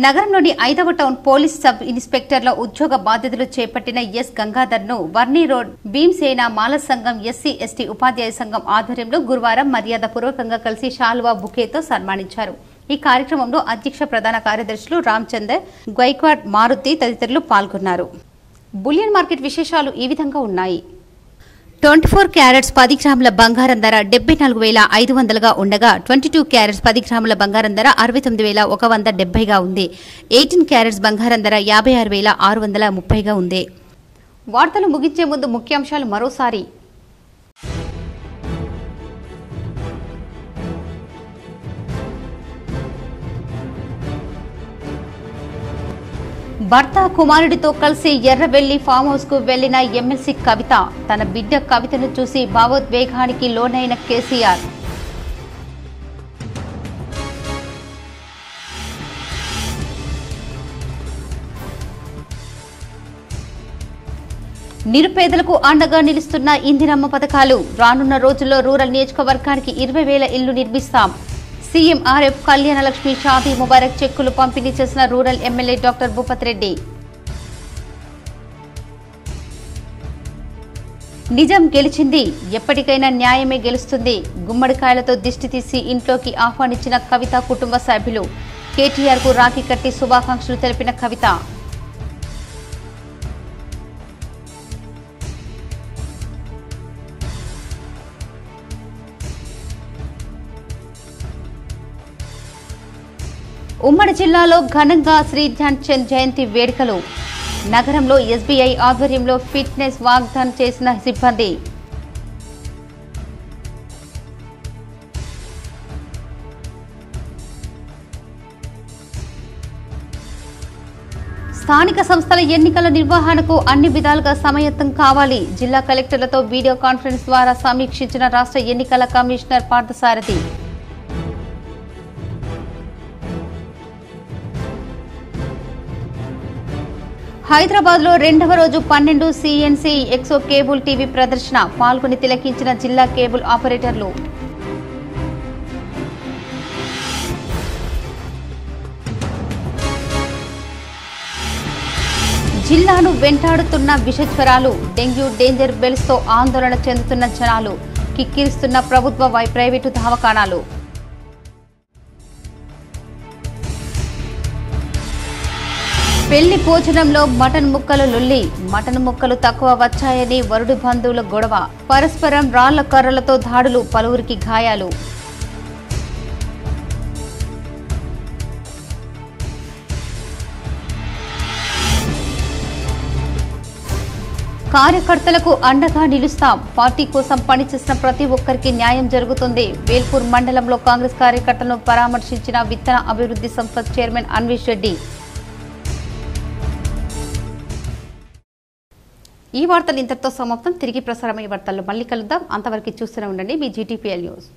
నగరంలోని 5వ టౌన్ పోలీస్ సబ్ ఇన్స్పెక్టర్ల ఉద్యోగ బాధ్యతలు చేపట్టిన ఎస్ గంగాధర్ ను వర్ణి రోడ్ భీమ్సేన మాల సంఘం ఎస్సీ ఎస్టీ ఉపాధ్యాయ సంఘం ఆధ్వర్యంలో గురువారం మర్యాదపూర్వకంగా కలిసి శాల్వా బుకేతో సన్మానించారు. ఈ కార్యక్రమంలో అధ్యక్ష ప్రధాన కార్యదర్శులు రామచందర్, గైక్వాడ్ మారుతి తదితరులు పాల్గొన్నారు. బులియన్ మార్కెట్ విశేషాలు ఈ విధంగా ఉన్నాయి. 24 క్యారెట్స్ 10 గ్రాముల బంగారం ధర 74,500గా ఉండగా 22 క్యారెట్స్ 10 గ్రాముల బంగారం ధర 69,170గా ఉంది. 18 క్యారెట్స్ బంగారం ధర 56,630గా ఉంది. వార్తలు ముగించే ముందు ముఖ్యాంశాలు మరోసారి. భర్త కుమారుడితో కలిసి ఎర్రవెల్లి ఫామ్ హౌస్ కు వెళ్లిన ఎమ్మెల్సీ కవిత, తన బిడ్డ కవితను చూసి భావోద్వేగానికి లోనైన కేసీఆర్. నిరుపేదలకు అండగా నిలుస్తున్న ఇందిరమ్మ పథకాలు, రానున్న రోజుల్లో రూరల్ నియోజకవర్గానికి 20,000 ఇళ్లు నిర్మిస్తాం. సీఎం ఆర్ఎఫ్ కళ్యాణ లక్ష్మి షాదీ ముబారక్ చెక్కులు పంపిణీ చేసిన rural MLA doctor Bhupath Reddy. నిజం గెలిచింది, ఎప్పటికైనా న్యాయమే గెలుస్తుంది. గుమ్మడికాయలతో దిష్టి తీసి ఇంట్లోకి ఆహ్వానించిన కవిత కుటుంబ సభ్యులు. కేటీఆర్ కు రాఖీ కట్టి శుభాకాంక్షలు తెలిపిన కవిత. ఉమ్మడి జిల్లాలో ఘనంగా శ్రీ ధ్యాన్ చంద్ జయంతి వేడుకలు. నగరంలో ఎస్బీఐ ఆధ్వర్యంలో ఫిట్నెస్ వాగ్దానం చేసిన సిబ్బంది. స్థానిక సంస్థల ఎన్నికల నిర్వహణకు అన్ని విధాలుగా సమాయత్తం కావాలి. జిల్లా కలెక్టర్లతో వీడియో కాన్ఫరెన్స్ ద్వారా సమీక్షించిన రాష్ట్ర ఎన్నికల కమిషనర్ పార్థసారథి. హైదరాబాద్ లో 2వ రోజు 12 CNC ఎక్సో కేబుల్ టీవీ ప్రదర్శన, పాల్గొని తిలకించిన జిల్లా కేబుల్ ఆపరేటర్లు. జిల్లాను వెంటాడుతున్న విషజ్వరాలు, డెంగ్యూ డేంజర్ బెల్స్ తో ఆందోళన చెందుతున్న జనాలు, కిక్కిరిస్తున్న ప్రభుత్వ ప్రైవేటు దవాఖానాలు. పెళ్లి భోజనంలో మటన్ ముక్కలు లొల్లి, మటన్ ముక్కలు తక్కువ వచ్చాయని వరుడి బంధువుల గొడవ, పరస్పరం రాళ్ల కర్రలతో దాడులు, పలువురికి గాయాలు. కార్యకర్తలకు అండగా నిలుస్తాం, పార్టీ కోసం పనిచేసిన ప్రతి ఒక్కరికి న్యాయం జరుగుతుంది. వేల్పూర్ మండలంలో కాంగ్రెస్ కార్యకర్తలను పరామర్శించిన విత్తన అభివృద్ధి సంస్థ చైర్మన్ అన్వేష్ రెడ్డి. ఈ వార్తలు ఇంతటితో సమాప్తం. తిరిగి ప్రసారమయ్యే వార్తల్లో మళ్ళీ కలుద్దాం. అంతవరకు చూస్తూనే ఉండండి మీ GTPL న్యూస్.